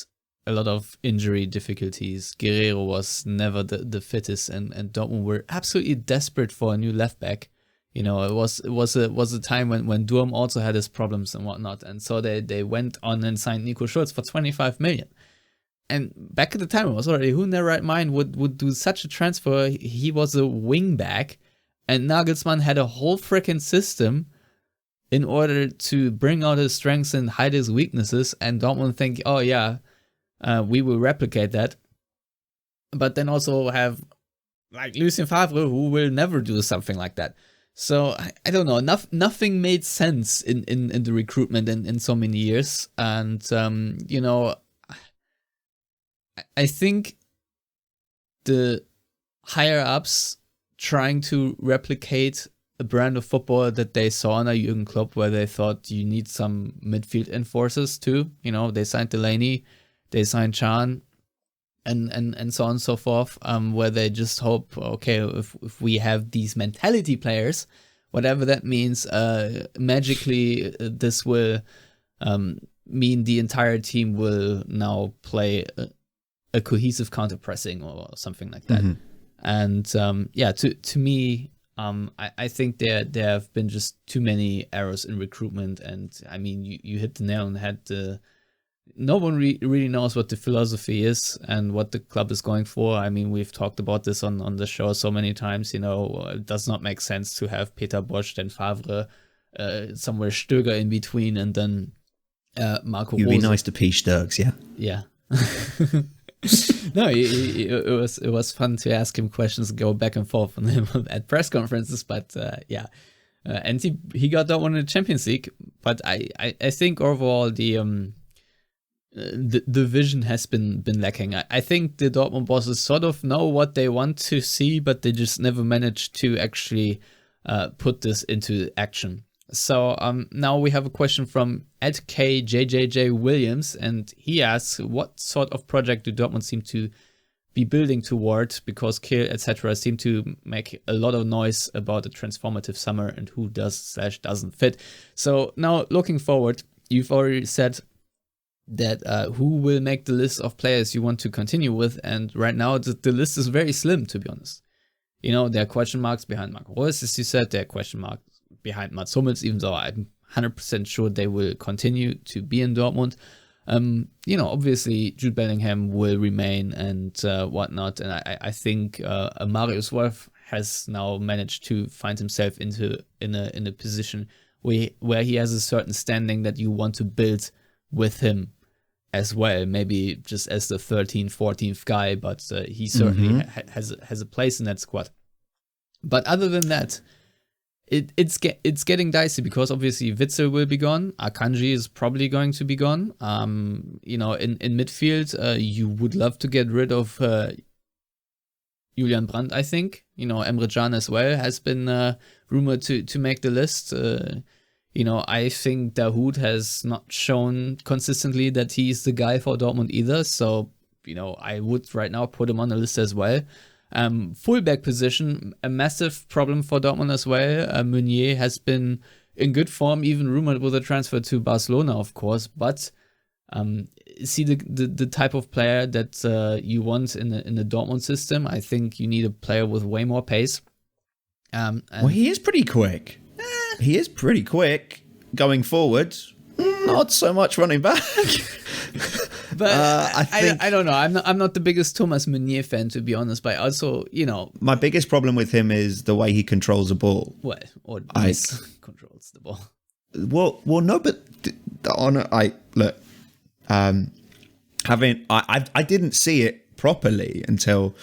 [SPEAKER 1] a lot of injury difficulties. Guerrero was never the fittest, and Dortmund were absolutely desperate for a new left back. It was a time when Durm also had his problems and whatnot, and so they went on and signed Nico Schulz for 25 million. And back at the time, it was already, who in their right mind would do such a transfer? He was a wing back, and Nagelsmann had a whole freaking system in order to bring out his strengths and hide his weaknesses, and Dortmund think, oh yeah, we will replicate that. But then also have like Lucien Favre, who will never do something like that. So I don't know, nothing made sense in the recruitment in so many years. And, I think the higher ups trying to replicate a brand of football that they saw under Jurgen Klopp, where they thought you need some midfield enforcers too. They signed Delaney, they signed Can, and so on and so forth, where they just hope, okay, if we have these mentality players, whatever that means, magically this will mean the entire team will now play a cohesive counter-pressing or something like that. Mm-hmm. And to me, I think there have been just too many errors in recruitment. And I mean, you hit the nail on the head. No one really knows what the philosophy is and what the club is going for. I mean, we've talked about this on the show so many times. It does not make sense to have Peter Bosz, then Favre, somewhere Stöger in between, and then Marco Rose.
[SPEAKER 2] You'd be nice to P. Sturgs, yeah?
[SPEAKER 1] Yeah. No, it was fun to ask him questions, go back and forth on him at press conferences, but and he got that one in the Champions League. But I think overall the vision has been lacking. I think the Dortmund bosses sort of know what they want to see, but they just never managed to actually put this into action. So now we have a question from @KJJJ Williams, and he asks, what sort of project do Dortmund seem to be building toward? Because Kehl, etc. seem to make a lot of noise about a transformative summer and who does/doesn't fit. So now looking forward, you've already said that who will make the list of players you want to continue with, and right now the list is very slim, to be honest. There are question marks behind Marco Reus, as you said, there are question marks behind Mats Hummels, even though I'm 100% sure they will continue to be in Dortmund. Obviously Jude Bellingham will remain and whatnot, and I think Marius Wolf has now managed to find himself in a position where he has a certain standing that you want to build with him as well, maybe just as the 13th, 14th guy, but he certainly has a place in that squad. But other than that, it's getting dicey, because obviously Witzel will be gone. Akanji is probably going to be gone. In midfield, you would love to get rid of Julian Brandt, I think. Emre Can as well has been rumored to make the list. I think Dahoud has not shown consistently that he's the guy for Dortmund either. So, I would right now put him on the list as well. Fullback position, a massive problem for Dortmund as well. Meunier has been in good form, even rumored with a transfer to Barcelona, of course. But see the type of player that you want in the Dortmund system. I think you need a player with way more pace.
[SPEAKER 2] Well, he is pretty quick. He is pretty quick going forward. Not so much running back.
[SPEAKER 1] But I don't know. I'm not the biggest Thomas Meunier fan, to be honest. But also,
[SPEAKER 2] my biggest problem with him is the way he controls a ball.
[SPEAKER 1] Well, or controls the ball.
[SPEAKER 2] Well, no, but I didn't see it properly until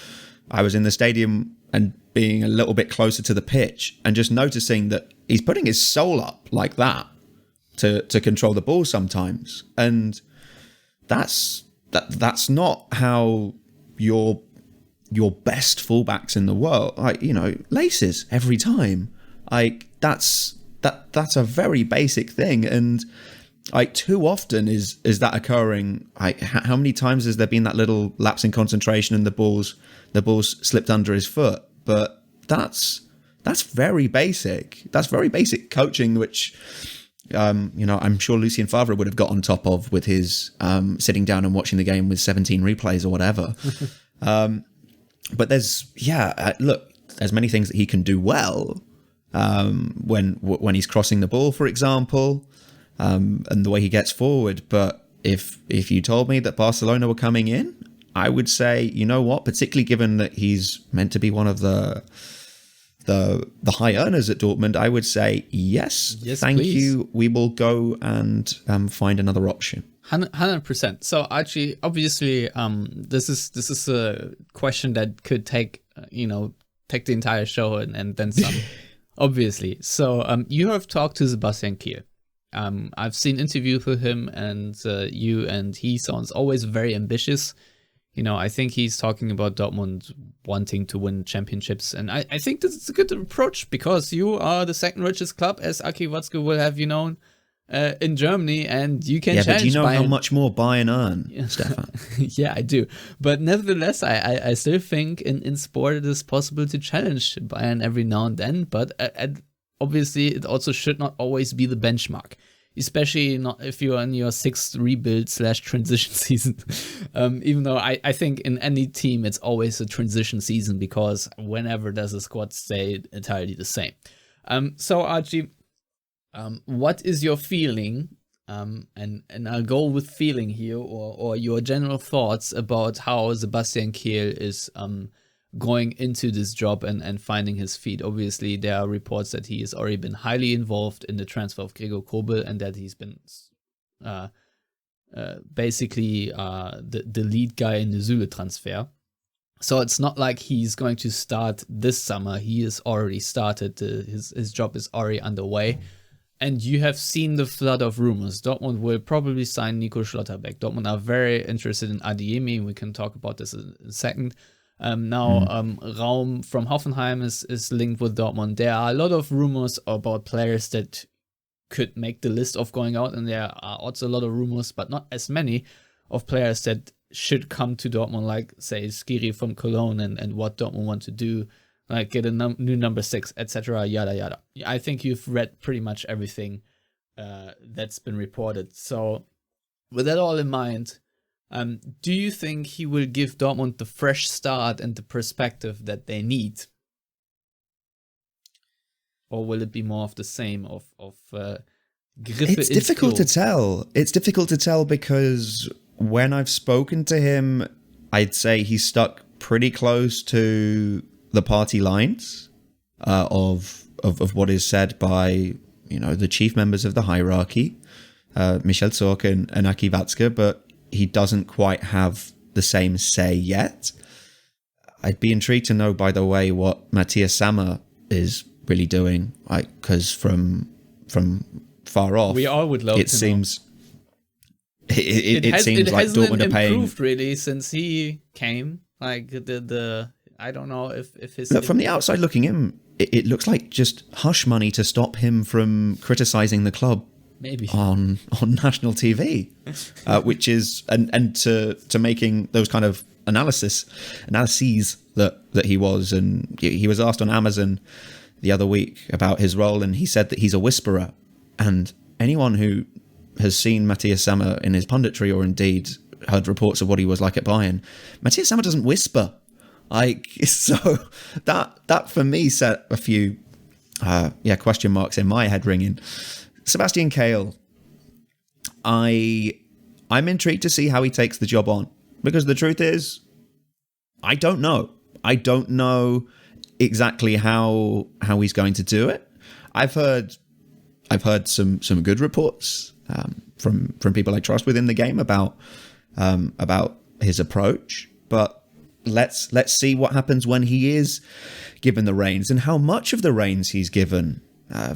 [SPEAKER 2] I was in the stadium and being a little bit closer to the pitch and just noticing that he's putting his soul up like that to control the ball sometimes, and that's not how your best fullbacks in the world, laces every time. That's a very basic thing, and too often is that occurring. How many times has there been that little lapse in concentration and the ball's slipped under his foot? But that's very basic. That's very basic coaching, which I'm sure Lucien Favre would have got on top of with his sitting down and watching the game with 17 replays or whatever. But there's many things that he can do well when he's crossing the ball, for example, and the way he gets forward. But if you told me that Barcelona were coming in, I would say, you know what, particularly given that he's meant to be one of the high earners at Dortmund, I would say yes, thank
[SPEAKER 1] please.
[SPEAKER 2] you. We will go and find another option.
[SPEAKER 1] 100%. So Archie, obviously, this is a question that could take the entire show and then some. Obviously. So you have talked to Sebastian Kehl. I've seen interviews with him, and he sounds always very ambitious. I think he's talking about Dortmund wanting to win championships, and I think this is a good approach, because you are the second richest club, as Aki Watzke will have you known, in Germany, and you can challenge Bayern. Yeah, but do you know
[SPEAKER 2] how much more Bayern earn, Stefan?
[SPEAKER 1] Yeah, I do. But nevertheless, I still think in sport it is possible to challenge Bayern every now and then, but obviously it also should not always be the benchmark. Especially not if you're in your 6th rebuild/transition season. Even though I think in any team it's always a transition season, because whenever does a squad stay entirely the same. So Archie, what is your feeling? And I'll go with feeling here, or your general thoughts about how Sebastian Kehl is going into this job and finding his feet. Obviously, there are reports that he has already been highly involved in the transfer of Gregor Kobel, and that he's been basically the lead guy in the Süle transfer. So it's not like he's going to start this summer. He has already started. His job is already underway. And you have seen the flood of rumors. Dortmund will probably sign Nico Schlotterbeck. Dortmund are very interested in Adeyemi. We can talk about this in a second. Raum from Hoffenheim is linked with Dortmund. There are a lot of rumors about players that could make the list of going out, and there are also a lot of rumors, but not as many, of players that should come to Dortmund, like, say, Skiri from Cologne, and what Dortmund want to do, like get a new number 6, etc., yada yada. I think you've read pretty much everything that's been reported. So with that all in mind, do you think he will give Dortmund the fresh start and the perspective that they need? Or will it be more of the same, of
[SPEAKER 2] It's difficult to tell. It's difficult to tell because when I've spoken to him, I'd say he's stuck pretty close to the party lines of what is said by the chief members of the hierarchy, Michel Zorc and Aki Watzke, but he doesn't quite have the same say yet. I'd be intrigued to know, by the way, what Matthias Sammer is really doing, because from far off,
[SPEAKER 1] we all would love
[SPEAKER 2] it
[SPEAKER 1] to
[SPEAKER 2] seems
[SPEAKER 1] know.
[SPEAKER 2] It seems like Dortmund are paying.
[SPEAKER 1] Improved really since he came. Like the I don't know if his.
[SPEAKER 2] Look, from the outside looking in, it looks like just hush money to stop him from criticizing the club.
[SPEAKER 1] Maybe
[SPEAKER 2] on national TV, which is and to making those kind of analyses that he was, and he was asked on Amazon the other week about his role, and he said that he's a whisperer. And anyone who has seen Matthias Sammer in his punditry, or indeed heard reports of what he was like at Bayern, Matthias Sammer doesn't whisper. So that for me set a few question marks in my head ringing. Sebastian Kehl, I'm intrigued to see how he takes the job on, because the truth is, I don't know. I don't know exactly how he's going to do it. I've heard some good reports from people I trust within the game about his approach, but let's see what happens when he is given the reins and how much of the reins he's given,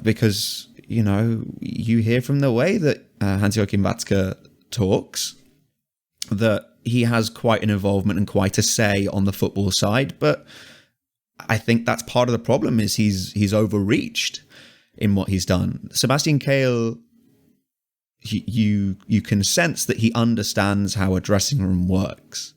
[SPEAKER 2] because you hear from the way that Hans-Joachim Watzke talks that he has quite an involvement and quite a say on the football side, but I think that's part of the problem is he's overreached in what he's done. Sebastian Kehl, you can sense that he understands how a dressing room works,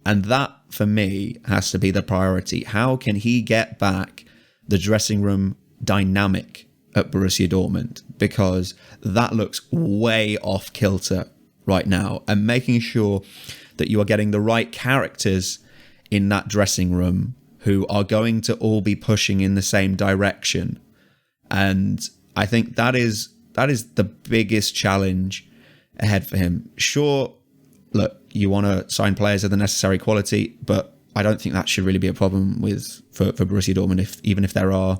[SPEAKER 2] and that for me has to be the priority. How can he get back the dressing room dynamic at Borussia Dortmund, because that looks way off kilter right now, and making sure that you are getting the right characters in that dressing room who are going to all be pushing in the same direction. And I think that is the biggest challenge ahead for him. Sure, look, you want to sign players of the necessary quality, but I don't think that should really be a problem for Borussia Dortmund, even if there are,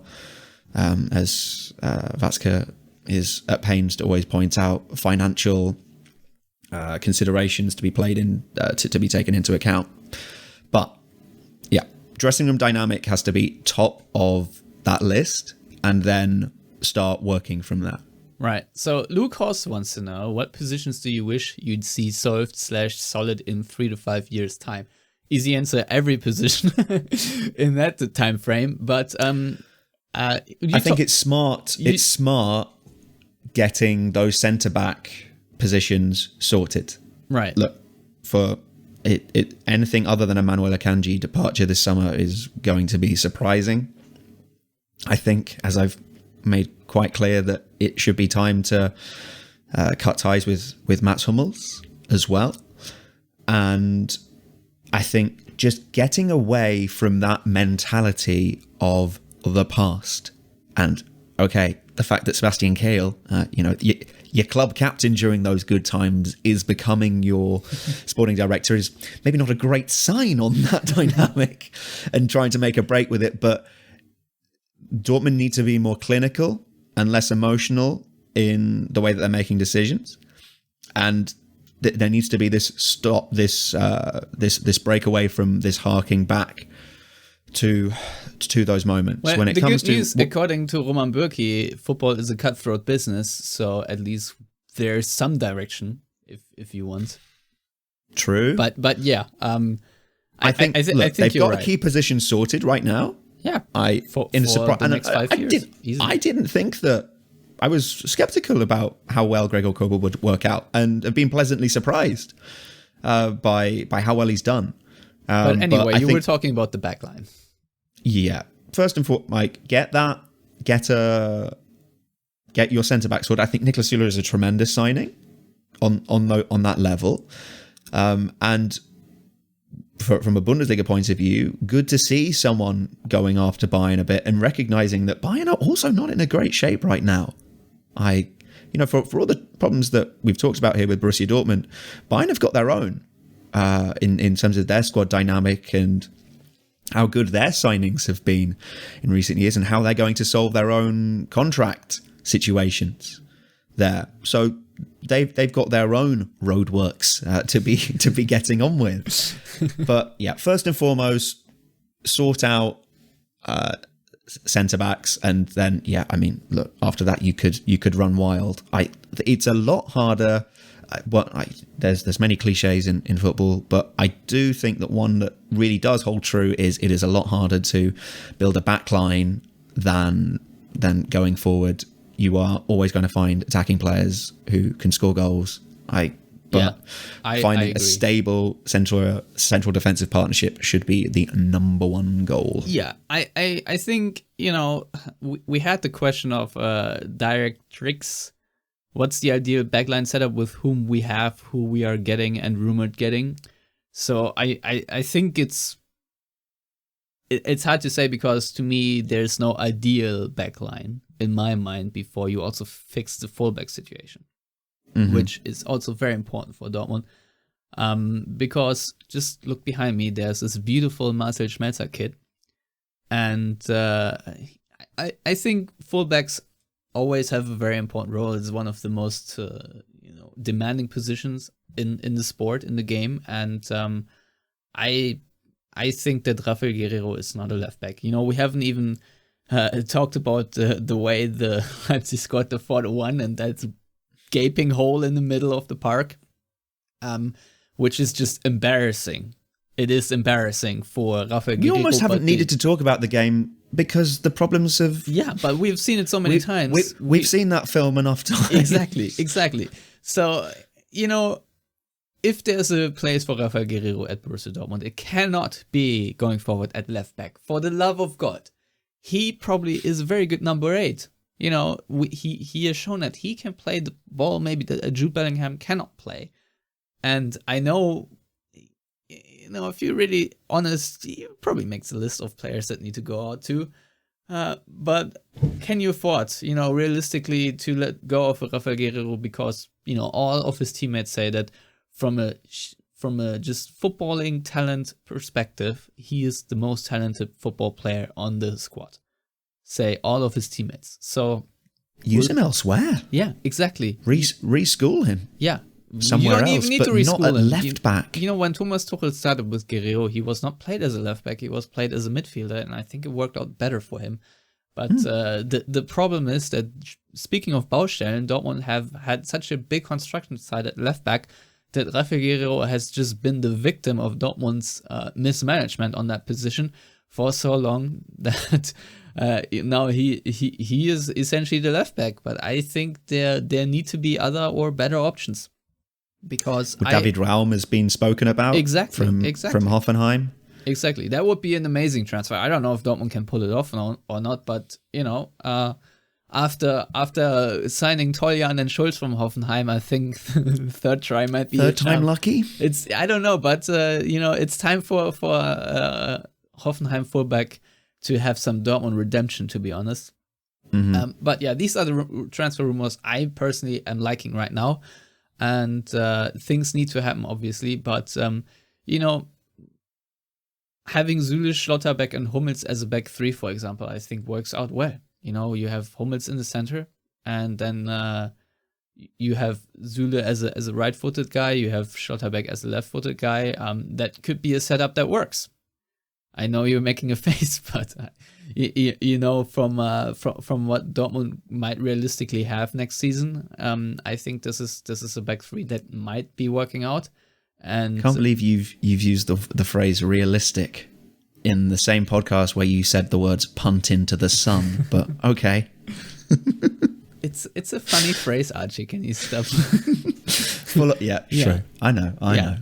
[SPEAKER 2] as Watzke is at pains to always point out, financial considerations to be to be taken into account. But yeah, dressing room dynamic has to be top of that list, and then start working from there.
[SPEAKER 1] Right. So Luke Hoss wants to know, what positions do you wish you'd see solved/solid in 3 to 5 years' time? Easy answer, every position in that time frame. But
[SPEAKER 2] I think it's smart. It's smart getting those centre-back positions sorted.
[SPEAKER 1] Right.
[SPEAKER 2] Look, for it anything other than Emmanuel Akanji departure this summer is going to be surprising. I think, as I've made quite clear, that it should be time to cut ties with Mats Hummels as well. And I think just getting away from that mentality of the past. And okay, the fact that Sebastian Kehl, your club captain during those good times, is becoming your sporting director is maybe not a great sign on that dynamic and trying to make a break with it. But Dortmund need to be more clinical and less emotional in the way that they're making decisions. And there needs to be this break away from this harking back to those moments.
[SPEAKER 1] Well,
[SPEAKER 2] when it comes to
[SPEAKER 1] news, according to Roman Bürki, football is a cutthroat business, so at least there's some direction if you want.
[SPEAKER 2] True,
[SPEAKER 1] but yeah,
[SPEAKER 2] I think they've got a key position sorted right now.
[SPEAKER 1] Yeah,
[SPEAKER 2] for the next 5 years. I didn't think that. I was skeptical about how well Gregor Kobel would work out, and have been pleasantly surprised by how well he's done.
[SPEAKER 1] But anyway, you were talking about the back line.
[SPEAKER 2] Yeah. First and foremost, Mike, get your centre back sorted. I think Niklas Süle is a tremendous signing on that level. And from a Bundesliga point of view, good to see someone going after Bayern a bit and recognising that Bayern are also not in a great shape right now. For all the problems that we've talked about here with Borussia Dortmund, Bayern have got their own in terms of their squad dynamic and how good their signings have been in recent years and how they're going to solve their own contract situations there. So they've got their own roadworks to be getting on with. But yeah, first and foremost, sort out centre backs, and then look, after that you could run wild. It's a lot harder. There's many cliches in football, but I do think that one that really does hold true is it is a lot harder to build a backline than going forward. You are always going to find attacking players who can score goals. Finding a stable central defensive partnership should be the number one goal.
[SPEAKER 1] Yeah, I think we had the question of direct tricks. What's the ideal backline setup with whom we have, who we are getting and rumored getting? So I think it's hard to say, because to me there's no ideal backline in my mind before you also fix the fullback situation. which is also very important for Dortmund. Because just look behind me, there's this beautiful Marcel Schmelzer kid. And I think fullbacks always have a very important role. It's one of the most demanding positions in the sport, in the game. And I think that Rafael Guerreiro is not a left back. We haven't even talked about the way the Leipzig scored the 4-1 and that gaping hole in the middle of the park, which is just embarrassing. It is embarrassing for Rafael Guerreiro.
[SPEAKER 2] You almost haven't needed to talk about the game because the problems of...
[SPEAKER 1] Yeah, but we've seen it so many times.
[SPEAKER 2] We've seen that film enough times.
[SPEAKER 1] Exactly. So, if there's a place for Rafael Guerreiro at Borussia Dortmund, it cannot be going forward at left back. For the love of God. He probably is a very good number 8. He has shown that he can play the ball maybe that Jude Bellingham cannot play. And I know, if you're really honest, he probably makes a list of players that need to go out too. But can you afford, realistically to let go of Rafael Guerreiro because, all of his teammates say that from a just footballing talent perspective, he is the most talented football player on the squad. Say all of his teammates. So
[SPEAKER 2] use him elsewhere.
[SPEAKER 1] Yeah, exactly.
[SPEAKER 2] Reschool him.
[SPEAKER 1] Yeah.
[SPEAKER 2] Somewhere else, but not at left back.
[SPEAKER 1] When Thomas Tuchel started with Guerreiro, he was not played as a left back. He was played as a midfielder, and I think it worked out better for him. But the problem is that, speaking of Baustellen, Dortmund have had such a big construction side at left back that Rafael Guerreiro has just been the victim of Dortmund's mismanagement on that position for so long that now he is essentially the left back. But I think there need to be other or better options. Because
[SPEAKER 2] David Raum has been spoken about from Hoffenheim.
[SPEAKER 1] Exactly. That would be an amazing transfer. I don't know if Dortmund can pull it off or not, but after signing Toljan and Schulz from Hoffenheim, I think third try might be
[SPEAKER 2] third time lucky.
[SPEAKER 1] I don't know, but it's time for Hoffenheim fullback to have some Dortmund redemption, to be honest.
[SPEAKER 2] Mm-hmm.
[SPEAKER 1] But yeah, these are the transfer rumors I personally am liking right now. And things need to happen, obviously. But, having Süle, Schlotterbeck, and Hummels as a back 3, for example, I think works out well. You have Hummels in the center, and then you have Süle as a right-footed guy. You have Schlotterbeck as a left-footed guy. That could be a setup that works. I know you're making a face, but from what Dortmund might realistically have next season, I think this is a back 3 that might be working out. And
[SPEAKER 2] can't believe you've used the phrase realistic in the same podcast where you said the words punt into the sun. But okay,
[SPEAKER 1] it's a funny phrase, Archie. Can you stop?
[SPEAKER 2] Well, yeah, sure. I know.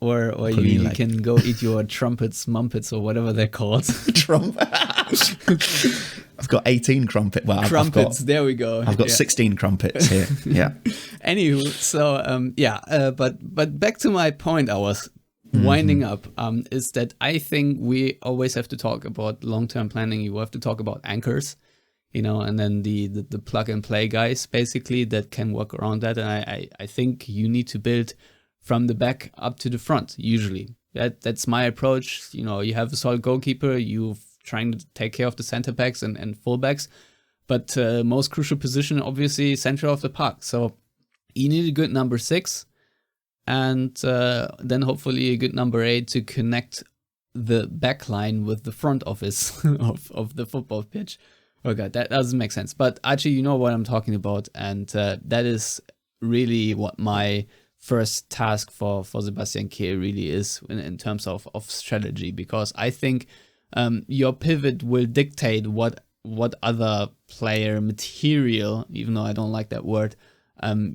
[SPEAKER 1] Or you can go eat your trumpets, mumpets, or whatever they're called.
[SPEAKER 2] I've got 18 crumpets. Well,
[SPEAKER 1] crumpets, there we go.
[SPEAKER 2] I've got 16 crumpets here. Yeah.
[SPEAKER 1] Anywho, so, but back to my point I was winding up, is that I think we always have to talk about long-term planning. You have to talk about anchors, and then the plug-and-play guys, basically, that can work around that. And I think you need to build from the back up to the front, usually. That's my approach. You have a solid goalkeeper, you're trying to take care of the center backs and fullbacks, but most crucial position, obviously, center of the park. So you need a good number 6, and then hopefully a good number 8 to connect the back line with the front office of the football pitch. Oh God, that doesn't make sense. But Archie, you know what I'm talking about, and that is really what my first task for Sebastian Kehl really is in terms of strategy, because I think your pivot will dictate what other player material, even though I don't like that word,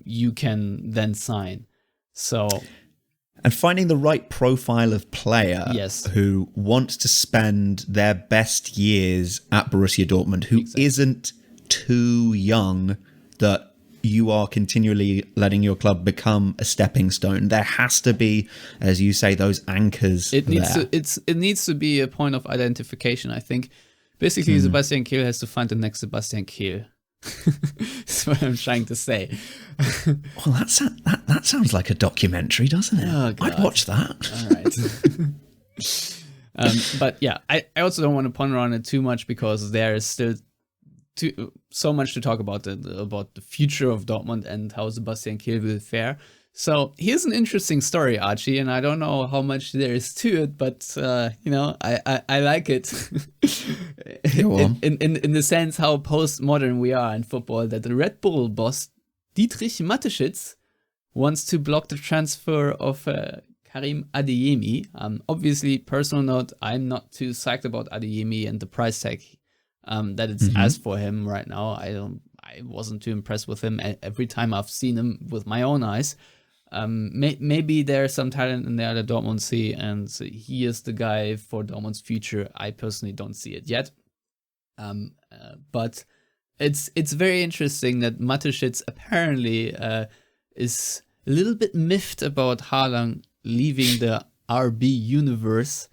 [SPEAKER 1] you can then sign. So,
[SPEAKER 2] and finding the right profile of player who wants to spend their best years at Borussia Dortmund, who isn't too young that you are continually letting your club become a stepping stone. There has to be, as you say, those anchors. It
[SPEAKER 1] needs to be a point of identification, I think. Basically, Sebastian Kehl has to find the next Sebastian Kehl. That's what I'm trying to say.
[SPEAKER 2] Well, that sounds like a documentary, doesn't it?
[SPEAKER 1] Oh, God.
[SPEAKER 2] I'd watch that.
[SPEAKER 1] All right. But yeah, I also don't want to ponder on it too much because there is still so much to talk about the future of Dortmund and how Sebastian Kehl will fare. So here's an interesting story, Archie, and I don't know how much there is to it, but I like it. in the sense how postmodern we are in football, that the Red Bull boss Dietrich Mateschitz wants to block the transfer of Karim Adeyemi. Obviously, personal note, I'm not too psyched about Adeyemi and the price tag that it's asked for him right now. I wasn't too impressed with him every time I've seen him with my own eyes. Maybe there's some talent in there that Dortmund see, and he is the guy for Dortmund's future. I personally don't see it yet. But it's very interesting that Mateschitz apparently is a little bit miffed about Haaland leaving the RB universe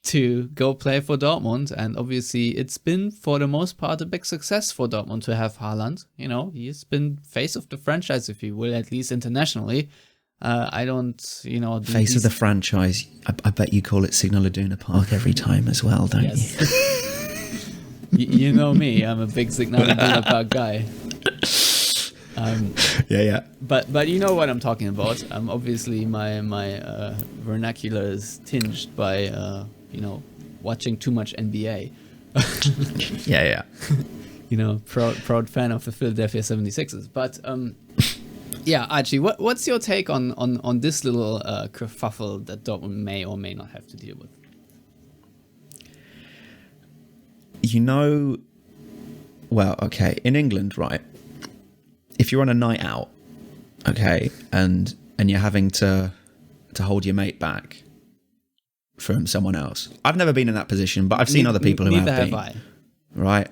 [SPEAKER 1] to go play for Dortmund, and obviously it's been for the most part a big success for Dortmund to have Haaland. He's been face of the franchise, if you will, at least internationally. I don't,
[SPEAKER 2] face of the franchise. I bet you call it Signal Iduna Park every time as well, don't you?
[SPEAKER 1] You know me, I'm a big Signal Iduna Park guy.
[SPEAKER 2] Yeah.
[SPEAKER 1] But you know what I'm talking about. Obviously my vernacular is tinged by watching too much NBA.
[SPEAKER 2] Yeah.
[SPEAKER 1] Proud fan of the Philadelphia 76ers. But yeah, Archie, what's your take on this little kerfuffle that Dortmund may or may not have to deal with?
[SPEAKER 2] Well, okay, in England, right? If you're on a night out, okay, and you're having to hold your mate back from someone else. I've never been in that position, but I've seen other people who have been. Neither have I. Right?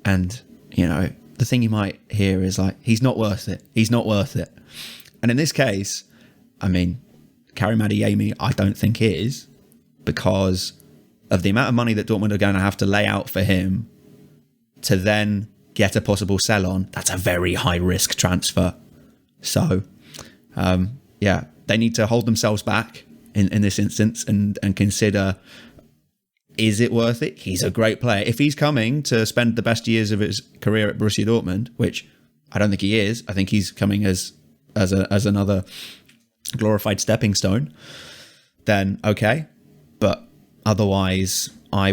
[SPEAKER 2] And, the thing you might hear is like, he's not worth it. He's not worth it. And in this case, I mean, Karim Adeyemi, I don't think is, because of the amount of money that Dortmund are going to have to lay out for him to then get a possible sell on. That's a very high risk transfer. So, they need to hold themselves back in this instance and consider, is it worth it? He's a great player. If he's coming to spend the best years of his career at Borussia Dortmund, which I don't think he is, I think he's coming as another glorified stepping stone, then okay. But otherwise, I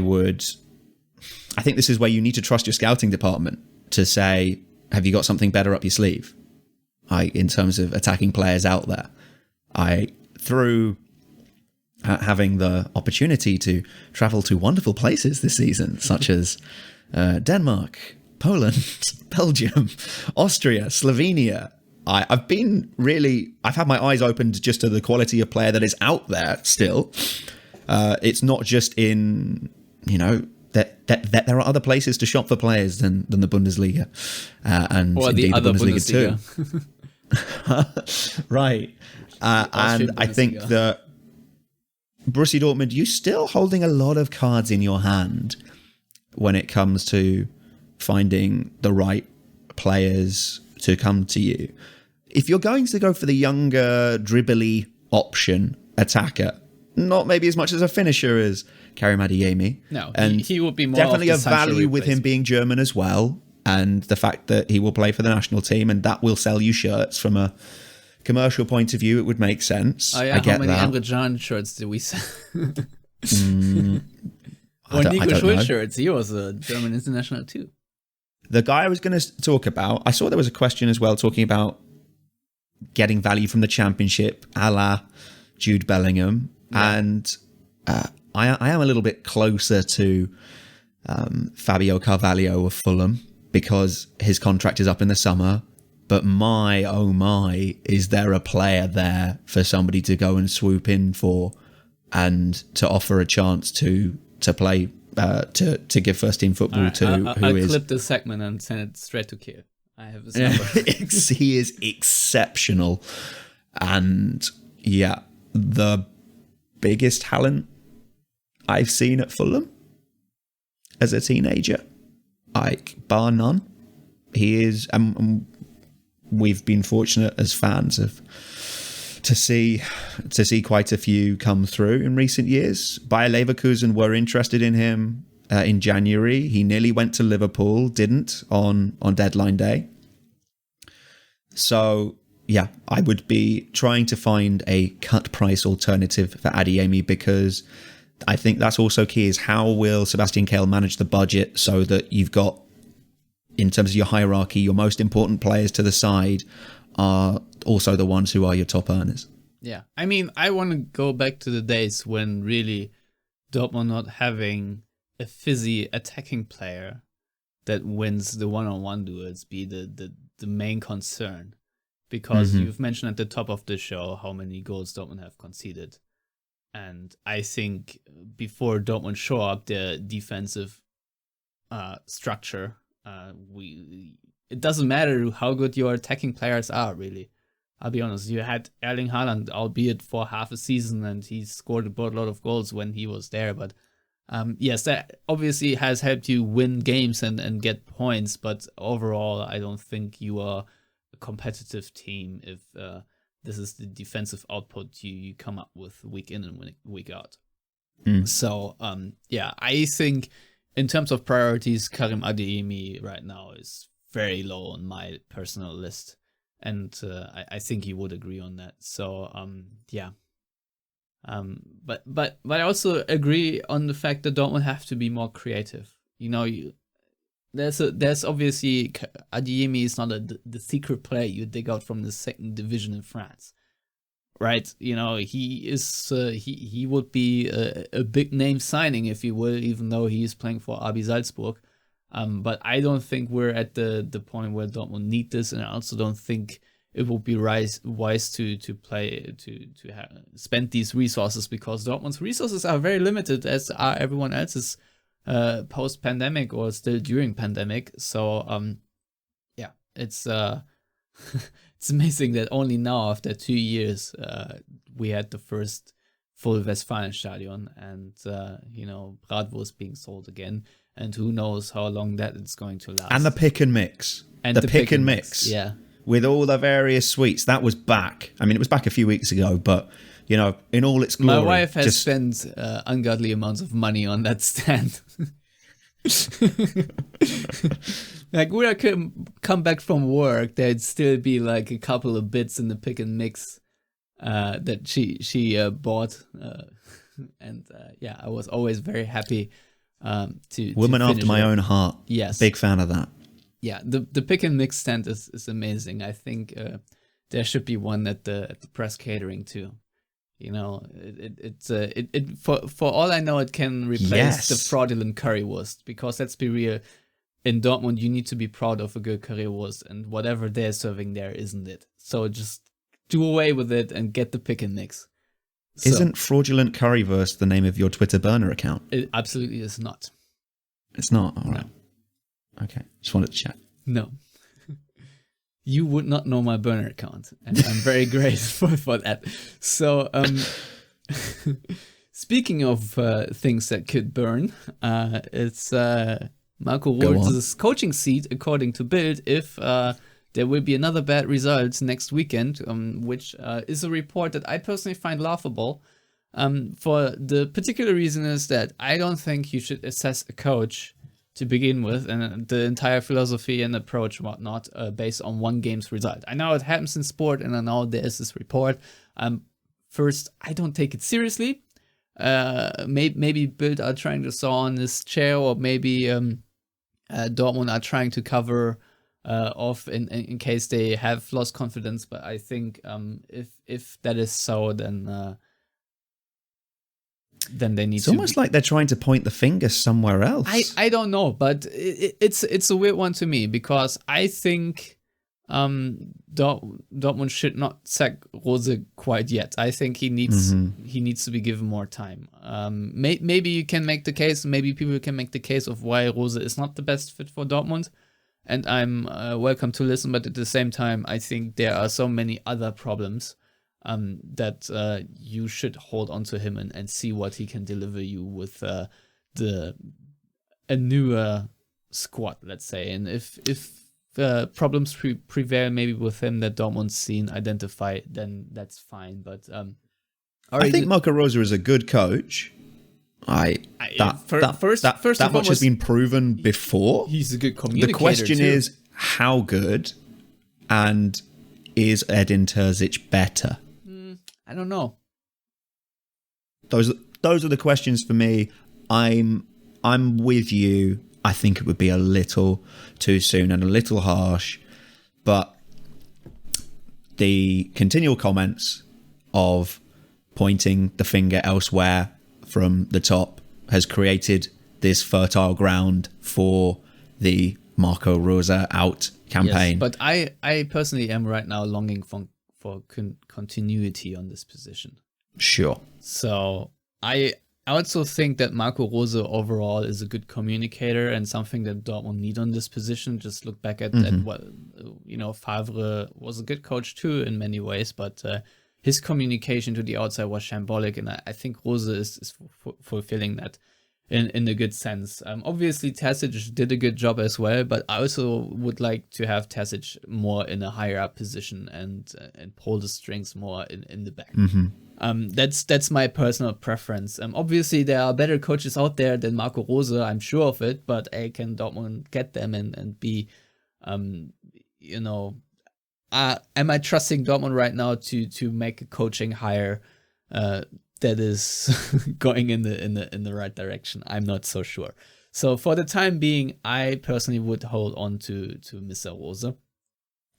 [SPEAKER 2] think this is where you need to trust your scouting department to say, have you got something better up your sleeve? In terms of attacking players out there. Through having the opportunity to travel to wonderful places this season, such as Denmark, Poland, Belgium, Austria, Slovenia. I've had my eyes opened just to the quality of player that is out there still. It's not just in, that there are other places to shop for players than the Bundesliga. And
[SPEAKER 1] or the other Bundesliga
[SPEAKER 2] too. Right. And I think that Borussia Dortmund, you're still holding a lot of cards in your hand when it comes to finding the right players to come to you. If you're going to go for the younger, dribbly option attacker, not maybe as much as a finisher as Karim Adeyemi.
[SPEAKER 1] No,
[SPEAKER 2] and
[SPEAKER 1] he would be more
[SPEAKER 2] definitely
[SPEAKER 1] of
[SPEAKER 2] a value with him being German as well, and the fact that he will play for the national team and that will sell you shirts from a commercial point of view. It would make sense.
[SPEAKER 1] Oh yeah,
[SPEAKER 2] I get
[SPEAKER 1] how many Emre Can shirts did we sell? Or Nico Schulz shirts. He was a German international too.
[SPEAKER 2] The guy I was going to talk about, I saw there was a question as well talking about getting value from the championship, a la Jude Bellingham. Yeah. And I am a little bit closer to Fabio Carvalho of Fulham because his contract is up in the summer. But my, oh my, is there a player there for somebody to go and swoop in for and to offer a chance to play, to give first team football to
[SPEAKER 1] I'll clip this segment and send it straight to Kier. I have his number.
[SPEAKER 2] He is exceptional. And yeah, the biggest talent I've seen at Fulham as a teenager, like bar none. he is, we've been fortunate as fans to see quite a few come through in recent years. Bayer Leverkusen were interested in him in January. He nearly went to Liverpool, didn't on deadline day. So yeah, I would be trying to find a cut price alternative for Adeyemi, because I think that's also key, is how will Sebastian Kehl manage the budget so that you've got, in terms of your hierarchy, your most important players to the side are also the ones who are your top earners.
[SPEAKER 1] Yeah, I mean, I want to go back to the days when really Dortmund not having a fizzy attacking player that wins the one-on-one duels be the main concern. Because you've mentioned at the top of the show how many goals Dortmund have conceded. And I think before Dortmund show up their defensive structure, it doesn't matter how good your attacking players are, really. I'll be honest, you had Erling Haaland, albeit for half a season, and he scored a lot of goals when he was there. But yes, that obviously has helped you win games and get points. But overall, I don't think you are a competitive team if this is the defensive output you come up with week in and week out. So, yeah, I think in terms of priorities, Karim Adeyemi right now is very low on my personal list. And I think you would agree on that. So, yeah. But I also agree on the fact that Dortmund have to be more creative. You know, there's obviously Adeyemi is not the secret player you dig out from the second division in France, right? You know, he is he would be a big name signing, if you will, even though he is playing for RB Salzburg. But I don't think we're at the point where Dortmund need this, and I also don't think it would be wise to spend these resources, because Dortmund's resources are very limited, as are everyone else's post-pandemic or still during pandemic. So yeah, it's it's amazing that only now, after 2 years, we had the first full Westfalenstadion, and you know, Bratwurst being sold again. And who knows how long that it's going to last.
[SPEAKER 2] And the pick and mix.
[SPEAKER 1] And the pick and mix. Yeah.
[SPEAKER 2] With all the various sweets. That was back. I mean, it was back a few weeks ago, but, you know, in all its glory.
[SPEAKER 1] My wife has spent ungodly amounts of money on that stand. Like, when I come back from work, there'd still be like a couple of bits in the pick and mix that she bought. And yeah, I was always very happy.
[SPEAKER 2] Woman after my own heart.
[SPEAKER 1] Yes,
[SPEAKER 2] big fan of that.
[SPEAKER 1] Yeah, the pick and mix stand is amazing. I think there should be one at the press catering too. You know, it for all I know, it can replace the fraudulent currywurst, because let's be real, in Dortmund you need to be proud of a good currywurst, and whatever they're serving there isn't it. So just do away with it and get the pick and mix. So,
[SPEAKER 2] isn't fraudulent currywurst the name of your Twitter burner account?
[SPEAKER 1] It absolutely is not.
[SPEAKER 2] It's not? All right. No. Okay. Just wanted to check.
[SPEAKER 1] No. You would not know my burner account, and I'm very grateful for that. So, speaking of things that could burn, it's Marco Rose's coaching seat, according to Bild, if there will be another bad result next weekend, which is a report that I personally find laughable. For the particular reason is that I don't think you should assess a coach to begin with, and the entire philosophy and approach and whatnot based on one game's result. I know it happens in sport, and I know there's this report. First, I don't take it seriously. Maybe Bild are trying to saw on this chair, or maybe Dortmund are trying to cover off in case they have lost confidence. But I think if that is so, then they need
[SPEAKER 2] it's almost like they're trying to point the finger somewhere else.
[SPEAKER 1] I don't know, but it's a weird one to me, because I think Dortmund should not sack Rose quite yet. I think he needs to be given more time. Maybe you can make the case, maybe people can make the case of why Rose is not the best fit for Dortmund, and I'm welcome to listen. But at the same time, I think there are so many other problems that you should hold on to him and see what he can deliver you with a newer squad, let's say. And if problems prevail maybe with him that Dortmund's seen, identify, then that's fine. But
[SPEAKER 2] I think Marco Rose is a good coach. That much has been proven before.
[SPEAKER 1] He's a good communicator.
[SPEAKER 2] The question is how good, and is Edin Terzic better?
[SPEAKER 1] I don't know.
[SPEAKER 2] Those are the questions for me. I'm with you. I think it would be a little too soon and a little harsh, but the continual comments of pointing the finger elsewhere from the top has created this fertile ground for the Marco Rose out campaign.
[SPEAKER 1] Yes, but I personally am right now longing for continuity on this position.
[SPEAKER 2] Sure.
[SPEAKER 1] So I also think that Marco Rose overall is a good communicator and something that Dortmund need on this position. Just look back at what, Favre was a good coach too in many ways, but his communication to the outside was shambolic, and I think Rose is fulfilling that in a good sense. Obviously, Terzic did a good job as well, but I also would like to have Terzic more in a higher up position and pull the strings more in the back. That's my personal preference. Obviously, there are better coaches out there than Marco Rose, I'm sure of it, but can Dortmund get them and be, am I trusting Dortmund right now to make a coaching hire that is going in the right direction? I'm not so sure. So for the time being, I personally would hold on to Mr. Rose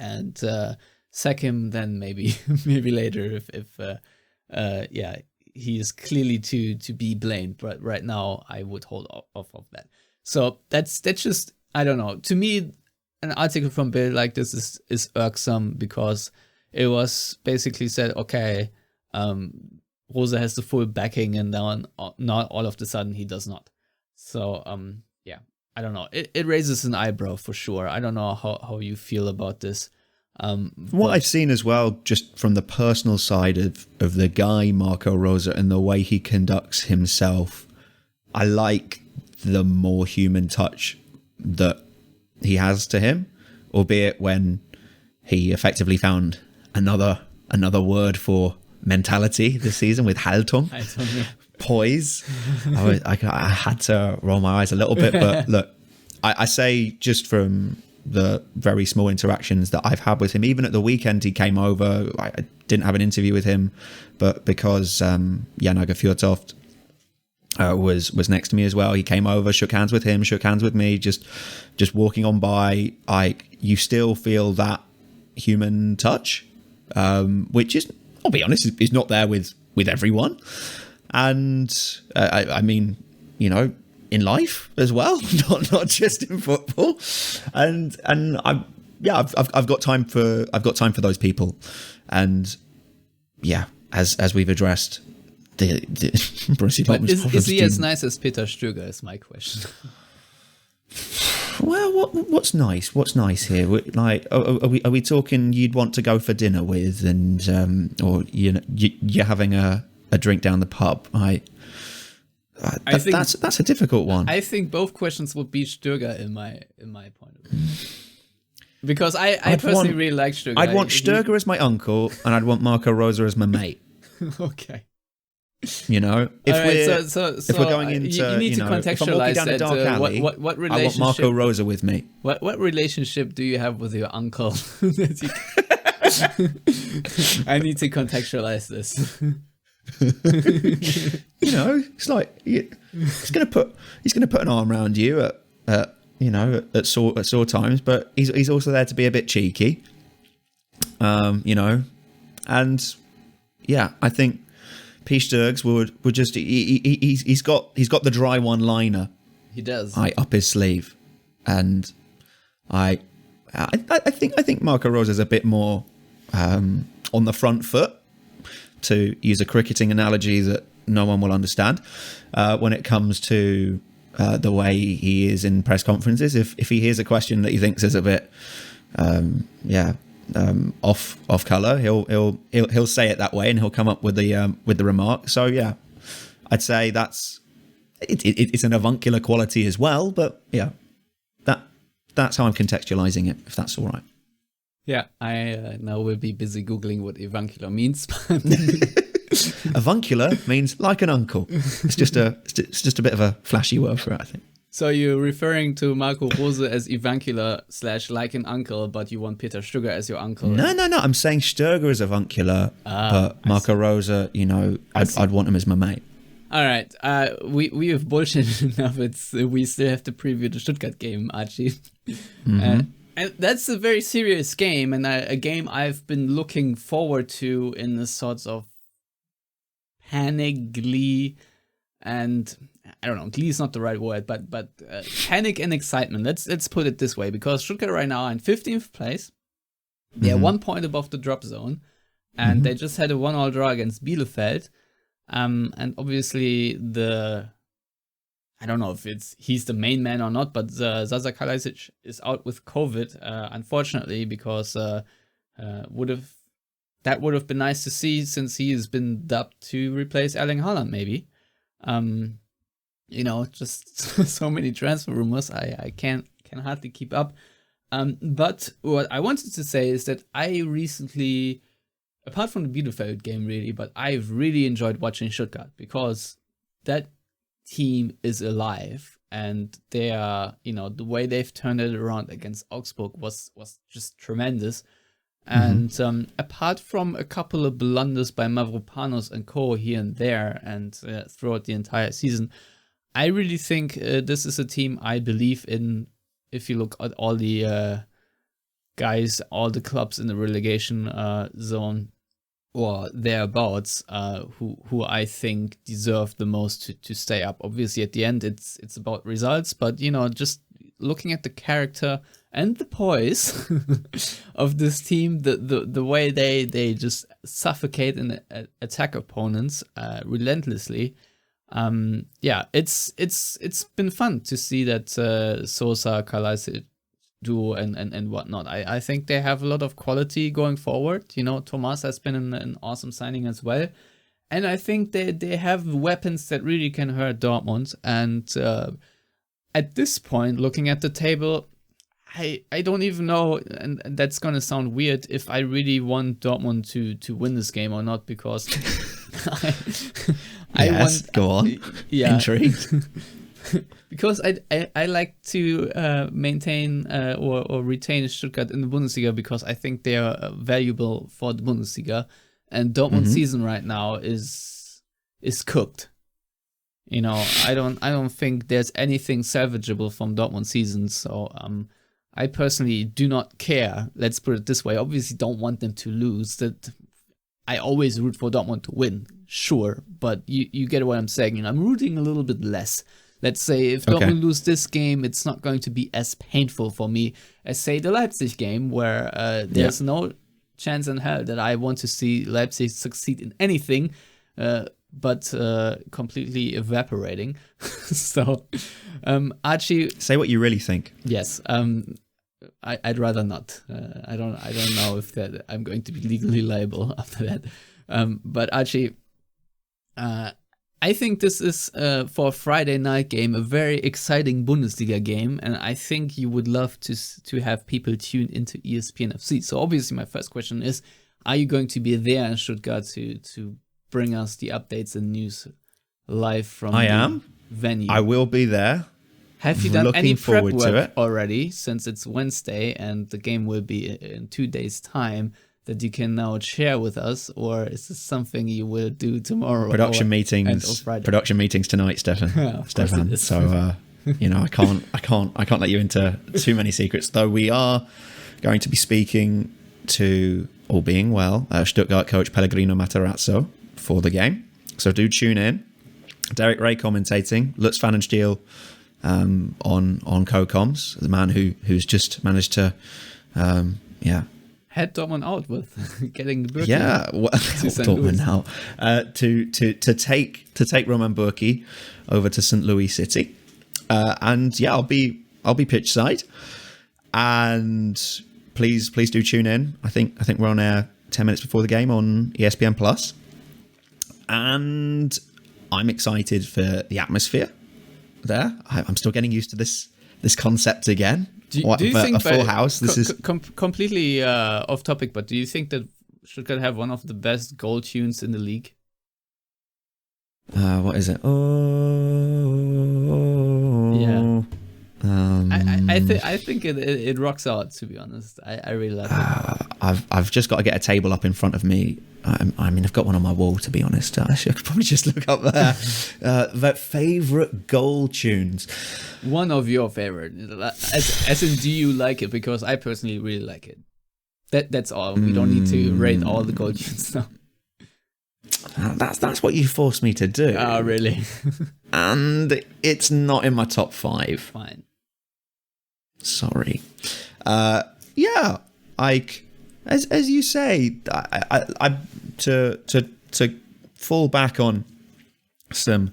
[SPEAKER 1] and sack him then maybe later if he is clearly to be blamed. But right now, I would hold off of that. So that's just, I don't know. To me, an article from Bild like this is irksome because it was basically said, okay, Rose has the full backing, and now not all of a sudden he does not. So I don't know. It raises an eyebrow for sure. I don't know how you feel about this.
[SPEAKER 2] What I've seen as well, just from the personal side of the guy Marco Rose and the way he conducts himself, I like the more human touch that he has to him, albeit when he effectively found another word for mentality this season with Haltung, poise. I had to roll my eyes a little bit, but look, I say just from the very small interactions that I've had with him, even at the weekend he came over, I didn't have an interview with him, but because Janaga Fjortoft was next to me as well, he came over, shook hands with him, shook hands with me, just walking on by. You still feel that human touch, which is, I'll be honest, is not there with everyone. And I mean, in life as well, not just in football. And I've got time for those people. And yeah, as we've addressed, the Borussia Dortmund
[SPEAKER 1] is he as nice as Peter Stöger is my question.
[SPEAKER 2] Well, what's nice? What's nice here? Are we talking you'd want to go for dinner with, and or you're having a drink down the pub? I think that's a difficult one.
[SPEAKER 1] I think both questions would be Stöger in my point of view. Because I personally really like Stöger.
[SPEAKER 2] I'd want Stöger as my uncle, and I'd want Marco Rose as my mate.
[SPEAKER 1] Okay.
[SPEAKER 2] If we're going into,
[SPEAKER 1] you need to contextualize
[SPEAKER 2] down a dark alley,
[SPEAKER 1] what relationship.
[SPEAKER 2] I want Marco Rose with me.
[SPEAKER 1] What relationship do you have with your uncle? I need to contextualize this.
[SPEAKER 2] It's like he's gonna put an arm around you at sore times, but he's also there to be a bit cheeky, and yeah, I think P. Sturgs would just he's got the dry one-liner.
[SPEAKER 1] He does.
[SPEAKER 2] Up his sleeve, and I think Marco Rose is a bit more on the front foot, to use a cricketing analogy that no one will understand, when it comes to the way he is in press conferences. If he hears a question that he thinks is a bit off color, he'll say it that way, and he'll come up with the remark. So yeah, I'd say that's it's an avuncular quality as well. But yeah, that's how I'm contextualizing it, if that's all right.
[SPEAKER 1] Yeah, I now will be busy Googling what avuncular means.
[SPEAKER 2] Avuncular means like an uncle. It's just a bit of a flashy word for it, I think.
[SPEAKER 1] So you're referring to Marco Rose as avuncular / like an uncle, but you want Peter Stöger as your uncle?
[SPEAKER 2] No. I'm saying Stöger is avuncular, but Marco Rose, I'd want him as my mate.
[SPEAKER 1] All right, we have bullshitted enough. We still have to preview the Stuttgart game, Archie. And that's a very serious game, and a game I've been looking forward to in the sorts of panic, glee, and I don't know, glee is not the right word, but panic and excitement. Let's put it this way, because Stuttgart right now are in 15th place. They're 1 point above the drop zone, and they just had a 1-1 draw against Bielefeld. And obviously I don't know if he's the main man or not, but Zaza Kalajdzic is out with COVID, unfortunately, because would have been nice to see, since he has been dubbed to replace Erling Haaland, maybe. Just so many transfer rumors, I can hardly keep up. But what I wanted to say is that I recently, apart from the Bielefeld game really, but I've really enjoyed watching Stuttgart, because that team is alive, and they are, the way they've turned it around against Augsburg was just tremendous. And apart from a couple of blunders by Mavropanos and co here and there, and throughout the entire season, I really think this is a team I believe in. If you look at all the guys, all the clubs in the relegation zone or thereabouts, who I think deserve the most to stay up. Obviously, at the end, it's about results, but just looking at the character and the poise of this team, the way they just suffocate and attack opponents relentlessly. It's been fun to see that Sosa, Kalajdzic duo and whatnot. I think they have a lot of quality going forward. Tomas has been an awesome signing as well. And I think they have weapons that really can hurt Dortmund. And at this point, looking at the table, I don't even know, and that's going to sound weird, if I really want Dortmund to win this game or not, because
[SPEAKER 2] go on.
[SPEAKER 1] Yeah.
[SPEAKER 2] Intrigued.
[SPEAKER 1] Because I like to maintain or retain Stuttgart in the Bundesliga, because I think they are valuable for the Bundesliga, and Dortmund's season right now is cooked. I don't think there's anything salvageable from Dortmund's season. So I personally do not care. Let's put it this way. Obviously, don't want them to lose. That I always root for Dortmund to win, sure, but you get what I'm saying. I'm rooting a little bit less. Let's say if Dortmund lose this game, it's not going to be as painful for me as, say, the Leipzig game, where there's no chance in hell that I want to see Leipzig succeed in anything, but completely evaporating. So, Archie,
[SPEAKER 2] say what you really think.
[SPEAKER 1] Yes, I'd rather not. I don't know if that I'm going to be legally liable after that. But Archie, I think this is, for a Friday night game, a very exciting Bundesliga game, and I think you would love to have people tune into ESPN FC. So obviously my first question is, are you going to be there in Stuttgart to bring us the updates and news live from the venue?
[SPEAKER 2] I will be there.
[SPEAKER 1] Have you done any prep work already, since it's Wednesday and the game will be in 2 days' time, that you can now share with us, or is this something you will do tomorrow?
[SPEAKER 2] Production meetings tonight, Stefan.
[SPEAKER 1] Yeah,
[SPEAKER 2] Stefan. So I can't let you into too many secrets. Though we are going to be speaking to, all being well, Stuttgart coach Pellegrino Matarazzo for the game. So do tune in. Derek Ray commentating. Lutz Pfannenstiel on co-coms, the man who's just managed to
[SPEAKER 1] head Dortmund out with getting the Burki.
[SPEAKER 2] Yeah, Dortmund out to take Roman Burki over to St. Louis City, and I'll be pitch side, and please do tune in. I think we're on air 10 minutes before the game on ESPN Plus, and I'm excited for the atmosphere there. I'm still getting used to this concept again.
[SPEAKER 1] Do you think a full house? This is completely off topic, but do you think that Stuttgart have one of the best goal tunes in the league?
[SPEAKER 2] What is it? Oh,
[SPEAKER 1] yeah. I think it rocks out. To be honest, I really like it.
[SPEAKER 2] I've just got to get a table up in front of me. I mean, I've got one on my wall. To be honest, I should probably just look up there. That favorite goal tunes.
[SPEAKER 1] One of your favorite, as in, do you like it? Because I personally really like it. That's all. We don't need to rate all the goal tunes now.
[SPEAKER 2] That's what you forced me to do.
[SPEAKER 1] Oh, really?
[SPEAKER 2] And it's not in my top 5.
[SPEAKER 1] Fine.
[SPEAKER 2] Sorry. Yeah, like as you say, I to fall back on some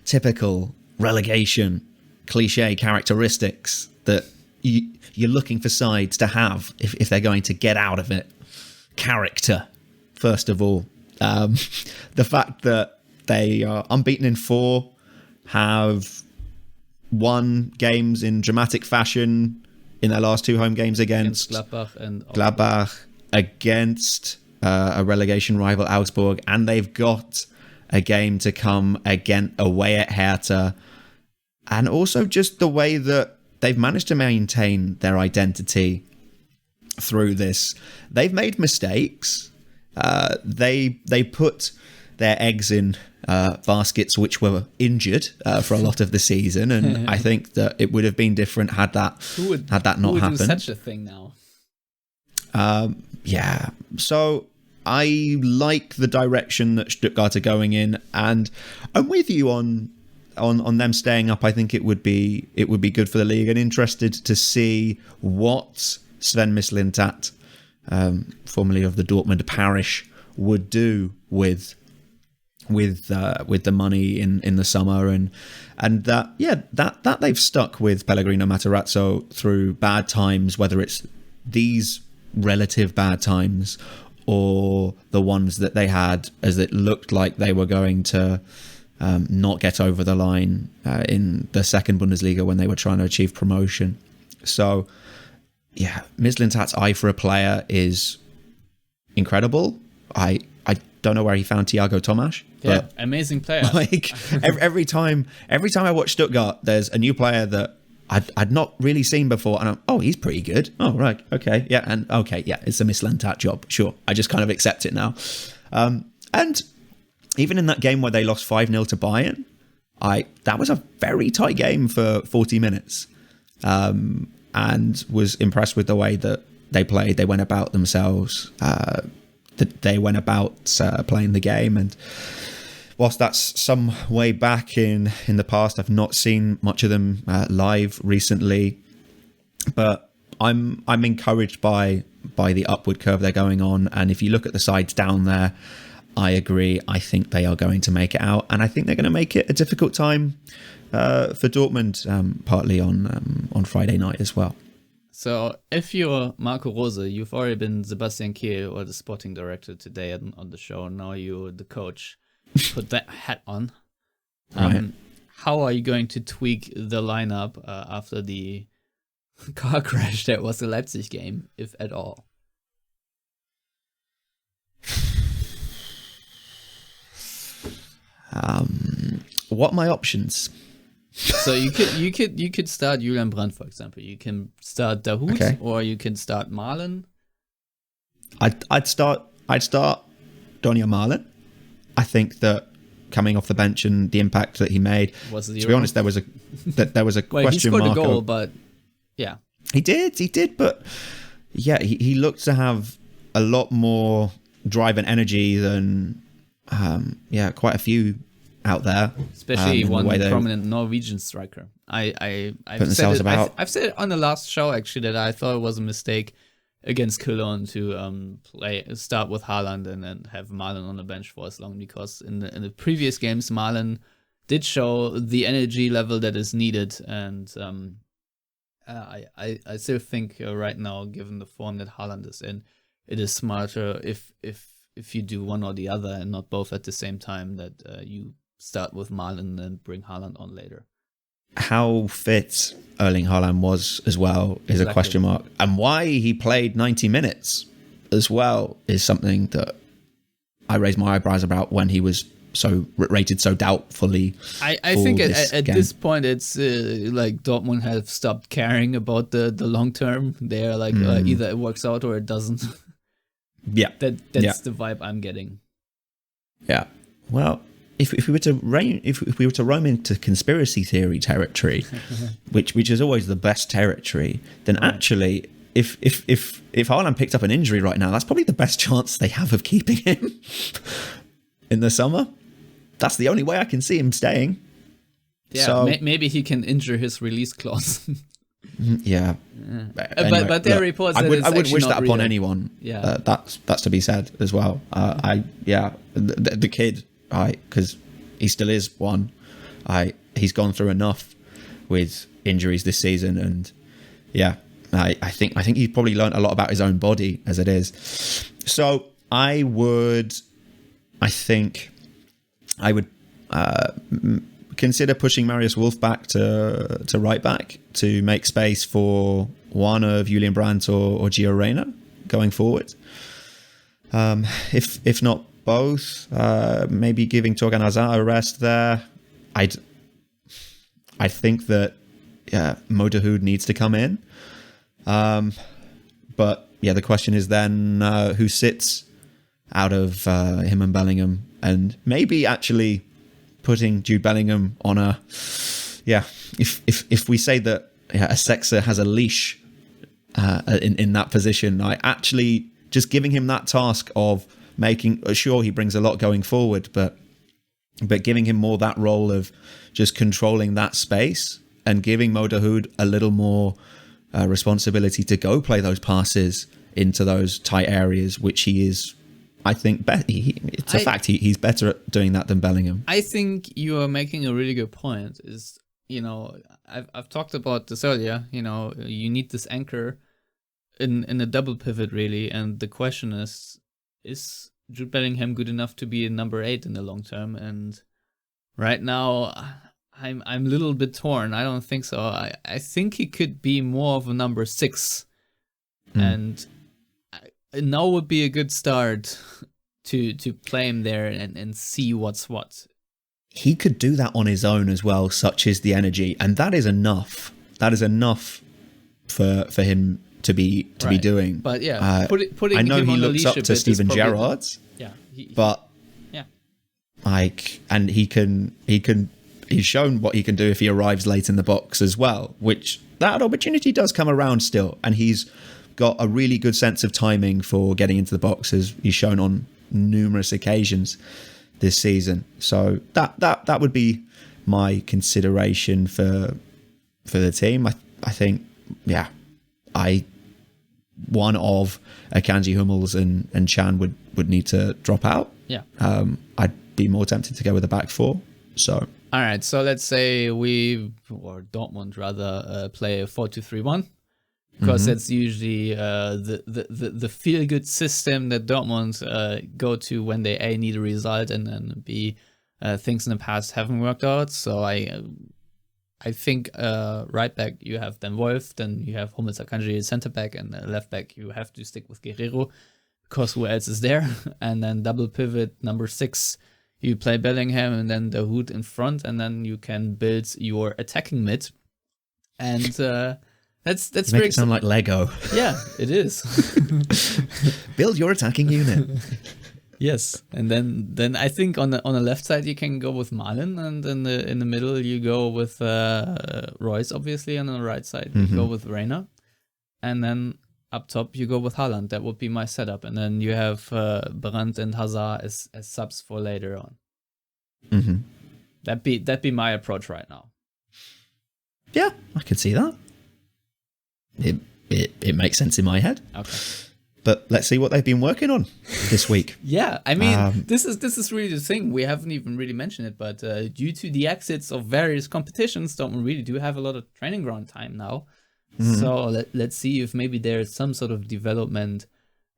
[SPEAKER 2] typical relegation cliche characteristics that you're looking for sides to have if they're going to get out of it. Character, first of all. The fact that they are unbeaten in 4, have won games in dramatic fashion in their last 2 home games against Gladbach, against a relegation rival Augsburg, and they've got a game to come again away at Hertha, and also just the way that they've managed to maintain their identity through this. They've made mistakes. They put their eggs in baskets which were injured for a lot of the season, and I think that it would have been different had that not happened. Do
[SPEAKER 1] such a thing now?
[SPEAKER 2] Yeah. So I like the direction that Stuttgart are going in, and I'm with you on them staying up. I think it would be good for the league, and interested to see what Sven Mislintat, formerly of the Dortmund parish, would do with the money in the summer, and that they've stuck with Pellegrino Matarazzo through bad times, whether it's these relative bad times or the ones that they had as it looked like they were going to not get over the line in the second Bundesliga when they were trying to achieve promotion. So yeah, Mislintat's eye for a player is incredible. I don't know where he found Thiago Tomas.
[SPEAKER 1] Yeah, amazing player.
[SPEAKER 2] Like every time I watch Stuttgart, there's a new player that I'd not really seen before, and he's pretty good. Oh, right, okay, yeah, and okay, yeah, it's a Mislintat job. Sure, I just kind of accept it now. And even in that game where they lost 5-0 to Bayern, that was a very tight game for 40 minutes, and was impressed with the way that they played. They went about themselves. They went about playing the game, and whilst that's some way back in the past, I've not seen much of them live recently, but I'm encouraged by the upward curve they're going on. And if you look at the sides down there, I agree. I think they are going to make it out, and I think they're going to make it a difficult time for Dortmund, partly on Friday night as well.
[SPEAKER 1] So if you're Marco Rose, you've already been Sebastian Kehl or the sporting director today on the show. Now you're the coach. Put that hat on.
[SPEAKER 2] Right.
[SPEAKER 1] How are you going to tweak the lineup after the car crash that was the Leipzig game, if at all?
[SPEAKER 2] What are my options?
[SPEAKER 1] So you could start Julian Brandt, for example. You can start Dahoud, okay, or you can start Malen.
[SPEAKER 2] I'd start Donny Malen. I think that coming off the bench and the impact that he made, to be honest, there was a
[SPEAKER 1] well,
[SPEAKER 2] question
[SPEAKER 1] he scored
[SPEAKER 2] mark.
[SPEAKER 1] A goal, but yeah,
[SPEAKER 2] he did, but yeah, he looked to have a lot more drive and energy than quite a few out there,
[SPEAKER 1] especially one prominent Norwegian striker. I've said it on the last show actually that I thought it was a mistake against Cologne to start with Haaland and then have Malen on the bench for as long, because in the previous games Malen did show the energy level that is needed, and I still think right now, given the form that Haaland is in, it is smarter if you do one or the other and not both at the same time, that you start with Malen and bring Haaland on later.
[SPEAKER 2] how fit Erling Haaland was as well is a question mark. And why he played 90 minutes as well is something that I raised my eyebrows about when he was so rated so doubtfully.
[SPEAKER 1] I think at this point it's like Dortmund have stopped caring about the long term. They're like either it works out or it doesn't.
[SPEAKER 2] Yeah,
[SPEAKER 1] that's the vibe I'm getting.
[SPEAKER 2] Yeah. Well, if we were to roam into conspiracy theory territory, which is always the best territory, then actually, if Haaland picked up an injury right now, that's probably the best chance they have of keeping him in the summer. That's the only way I can see him staying.
[SPEAKER 1] Yeah, so, maybe he can injure his release clause.
[SPEAKER 2] Yeah.
[SPEAKER 1] Anyway, but there are reports that I wouldn't wish that
[SPEAKER 2] upon anyone.
[SPEAKER 1] Yeah.
[SPEAKER 2] That's to be said as well. The kid, because he still is one. He's gone through enough with injuries this season, and I think he's probably learned a lot about his own body as it is. So I would consider pushing Marius Wolf back to right back to make space for one of Julian Brandt or Gio Reyna going forward. If not both, maybe giving Torgan Hazard a rest there. I think that Moderhood needs to come in. But the question is then who sits out of him and Bellingham, and maybe actually putting Jude Bellingham on a if we say that a Sexer has a leash in that position, I actually just giving him that task of making sure he brings a lot going forward, but giving him more that role of just controlling that space and giving Moderhood a little more responsibility to go play those passes into those tight areas, which he is. I think it's a fact he's better at doing that than Bellingham.
[SPEAKER 1] I think you are making a really good point. I've talked about this earlier. You need this anchor in a double pivot really, and the question is Jude Bellingham good enough to be a number 8 in the long term? And right now, I'm a little bit torn. I don't think so. I think he could be more of a number 6, and now would be a good start to play him there and see what's what.
[SPEAKER 2] He could do that on his own as well, such is the energy, and that is enough. That is enough for him to be doing.
[SPEAKER 1] But
[SPEAKER 2] putting I know
[SPEAKER 1] him
[SPEAKER 2] he
[SPEAKER 1] on
[SPEAKER 2] looks
[SPEAKER 1] the
[SPEAKER 2] up to Steven Gerrard. And he's shown what he can do if he arrives late in the box as well, which that opportunity does come around still, and he's got a really good sense of timing for getting into the box, as he's shown on numerous occasions this season. So that would be my consideration for the team. I think one of Akanji, Hummels and Chan would need to drop out.
[SPEAKER 1] Yeah.
[SPEAKER 2] I'd be more tempted to go with a back 4. So
[SPEAKER 1] all right, so let's say Dortmund rather play a 4-2-3-1. Because that's usually the feel-good system that Dortmund go to when they need a result, and then things in the past haven't worked out. So I think right back you have then Wolf, then you have Hummels, Akanji center back, and left back you have to stick with Guerrero because who else is there? And then double pivot number 6, you play Bellingham and then the Hood in front, and then you can build your attacking mid. And That's
[SPEAKER 2] make it sound like Lego.
[SPEAKER 1] Yeah, it is.
[SPEAKER 2] Build your attacking unit.
[SPEAKER 1] Yes, and then I think on the left side you can go with Malen, and in the middle you go with Royce, obviously, and on the right side you go with Reyna, and then up top you go with Haaland. That would be my setup, and then you have Brandt and Hazard as subs for later on. That'd be my approach right now.
[SPEAKER 2] Yeah, I could see that. It makes sense in my head.
[SPEAKER 1] Okay.
[SPEAKER 2] But let's see what they've been working on this week.
[SPEAKER 1] Yeah, I mean, this is really the thing. We haven't even really mentioned it, but due to the exits of various competitions, Dortmund really do have a lot of training ground time now. So let's see if maybe there's some sort of development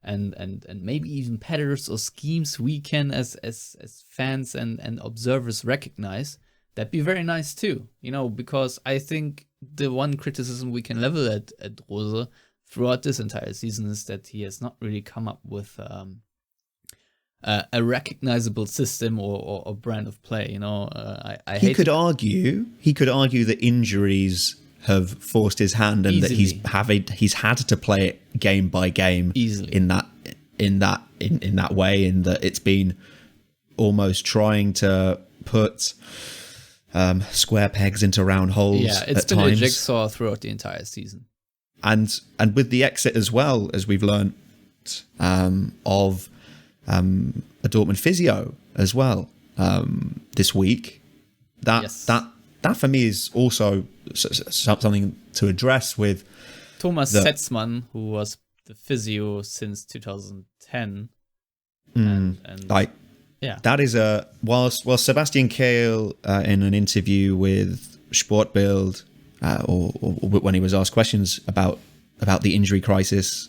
[SPEAKER 1] and maybe even patterns or schemes we can as fans and observers recognize that'd be very nice too, because I think the one criticism we can level at Rose throughout this entire season is that he has not really come up with a recognizable system or brand of play.
[SPEAKER 2] He could argue that injuries have forced his hand, and
[SPEAKER 1] Easily.
[SPEAKER 2] that he's had to play it game by game
[SPEAKER 1] Easily.
[SPEAKER 2] in that way, in that it's been almost trying to put square pegs into round holes.
[SPEAKER 1] Yeah, it's been a jigsaw throughout the entire season.
[SPEAKER 2] And with the exit as well, as we've learned of a Dortmund physio as well this week, that for me is also something to address with
[SPEAKER 1] Thomas Setzmann, who was the physio since 2010.
[SPEAKER 2] That is whilst Sebastian Kehl in an interview with Sportbild or when he was asked questions about the injury crisis,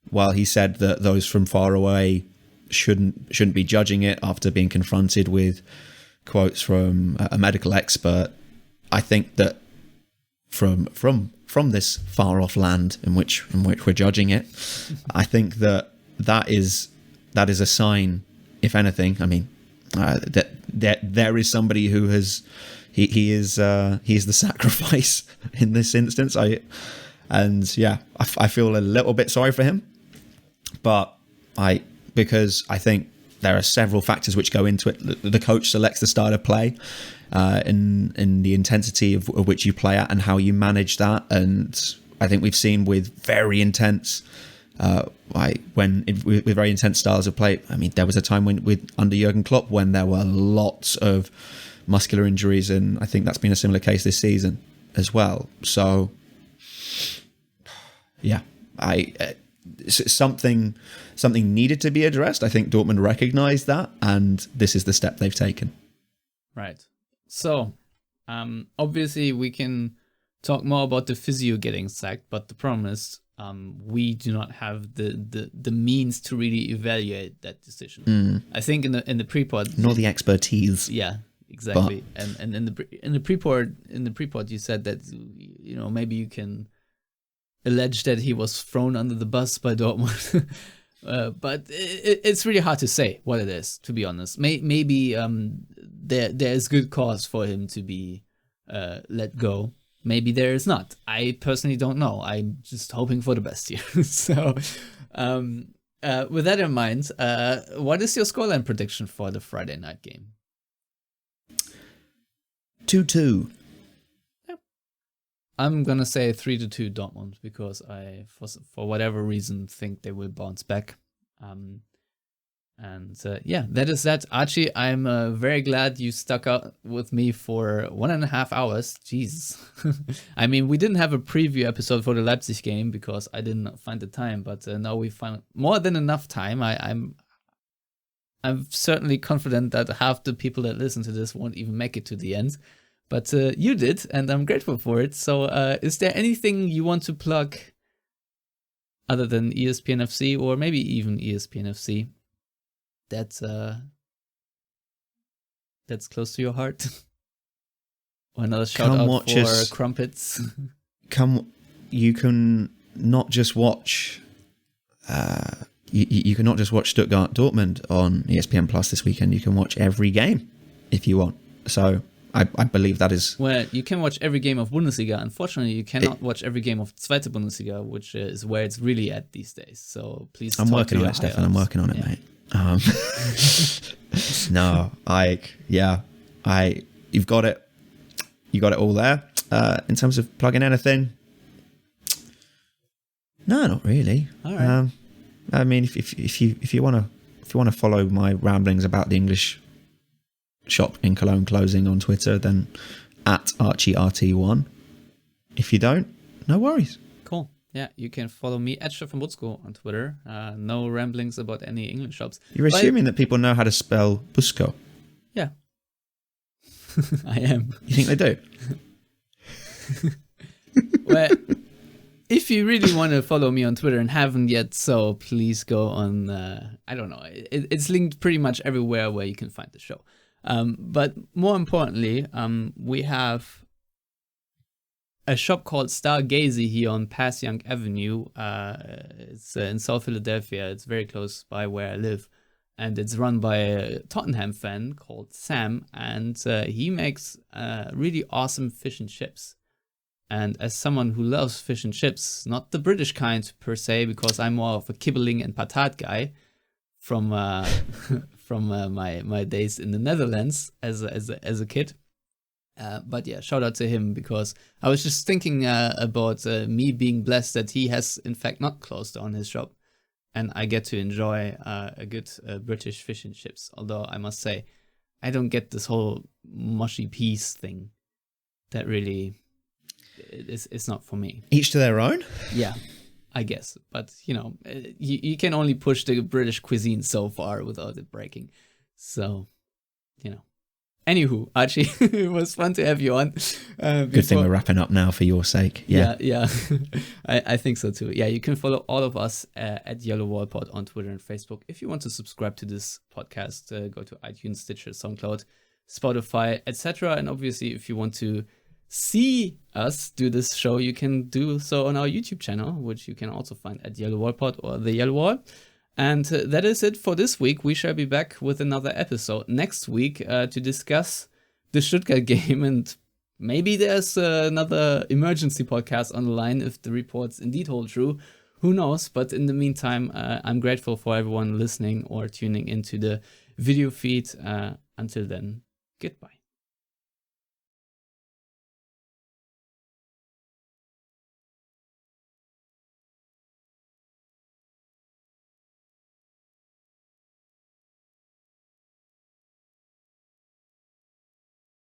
[SPEAKER 2] while he said that those from far away shouldn't be judging it after being confronted with quotes from a medical expert, I think that from this far off land in which we're judging it, I think that is a sign, if anything. I mean, that there is somebody who has he is the sacrifice in this instance. I feel a little bit sorry for him, because I think there are several factors which go into it. The coach selects the style of play, in the intensity of which you play at and how you manage that. And I think we've seen with very intense, with very intense styles of play. I mean, there was a time under Jurgen Klopp when there were lots of muscular injuries, and I think that's been a similar case this season as well. So, yeah, something needed to be addressed. I think Dortmund recognised that, and this is the step they've taken.
[SPEAKER 1] Right. So, obviously we can talk more about the physio getting sacked, but the problem is we do not have the means to really evaluate that decision. I think in the pre-pod,
[SPEAKER 2] nor the expertise.
[SPEAKER 1] Yeah, exactly. And in the pre-pod, you said that maybe you can allege that he was thrown under the bus by Dortmund. But it's really hard to say what it is, to be honest. Maybe there is good cause for him to be let go. Maybe there is not. I personally don't know. I'm just hoping for the best here. So, with that in mind, what is your scoreline prediction for the Friday night game?
[SPEAKER 2] 2-2.
[SPEAKER 1] I'm gonna say 3-2 Dortmund, because I, for whatever reason, think they will bounce back. That is that. Archie, I'm very glad you stuck out with me for 1.5 hours. Jeez. I mean, we didn't have a preview episode for the Leipzig game because I didn't find the time, but now we find more than enough time. I'm certainly confident that half the people that listen to this won't even make it to the end. But you did, and I'm grateful for it. So is there anything you want to plug other than ESPN FC, or maybe even ESPN FC, that's close to your heart? Or another shout out for Crumpets?
[SPEAKER 2] You can not just watch you can not just watch Stuttgart Dortmund on ESPN Plus this weekend. You can watch every game if you want. So I believe that is...
[SPEAKER 1] Well, you can watch every game of Bundesliga. Unfortunately, you cannot watch every game of Zweite Bundesliga, which is where it's really at these days. So please
[SPEAKER 2] I'm working on it, Stefan. I'm working on it, mate. No, you've got it. You got it all there. In terms of plugging anything, no, not really.
[SPEAKER 1] All right.
[SPEAKER 2] I mean, if you want to follow my ramblings about the English shop in Cologne closing on Twitter, then at ArchieRT1. If you don't, no worries.
[SPEAKER 1] Cool. Yeah, you can follow me at Stefan Butzko on Twitter. No ramblings about any English shops.
[SPEAKER 2] You're assuming that people know how to spell Butzko.
[SPEAKER 1] Yeah. I am.
[SPEAKER 2] You think they do?
[SPEAKER 1] Well, if you really want to follow me on Twitter and haven't yet, so please go on, I don't know, it's linked pretty much everywhere where you can find the show. But more importantly, we have a shop called Stargazy here on Passyank Avenue. It's in South Philadelphia. It's very close by where I live. And it's run by a Tottenham fan called Sam. And he makes really awesome fish and chips. And as someone who loves fish and chips, not the British kind per se, because I'm more of a kibbeling and patat guy from my days in the Netherlands as a kid. But yeah, shout out to him, because I was just thinking about me being blessed that he has in fact not closed down his shop, and I get to enjoy a good British fish and chips. Although I must say, I don't get this whole mushy peas thing. That really it's not for me.
[SPEAKER 2] Each to their own.
[SPEAKER 1] Yeah, I guess. But you can only push the British cuisine so far without it breaking. So, Anywho, Archie, it was fun to have you on.
[SPEAKER 2] Good thing we're wrapping up now for your sake.
[SPEAKER 1] Yeah. I think so too. Yeah, you can follow all of us at Yellowwallpod on Twitter and Facebook. If you want to subscribe to this podcast, go to iTunes, Stitcher, SoundCloud, Spotify, etc. And obviously, if you want to see us do this show, you can do so on our YouTube channel, which you can also find at Yellowwallpod or The Yellow Wall. And that is it for this week. We shall be back with another episode next week to discuss the Stuttgart game. And maybe there's another emergency podcast on the line if the reports indeed hold true. Who knows? But in the meantime, I'm grateful for everyone listening or tuning into the video feed. Until then, goodbye.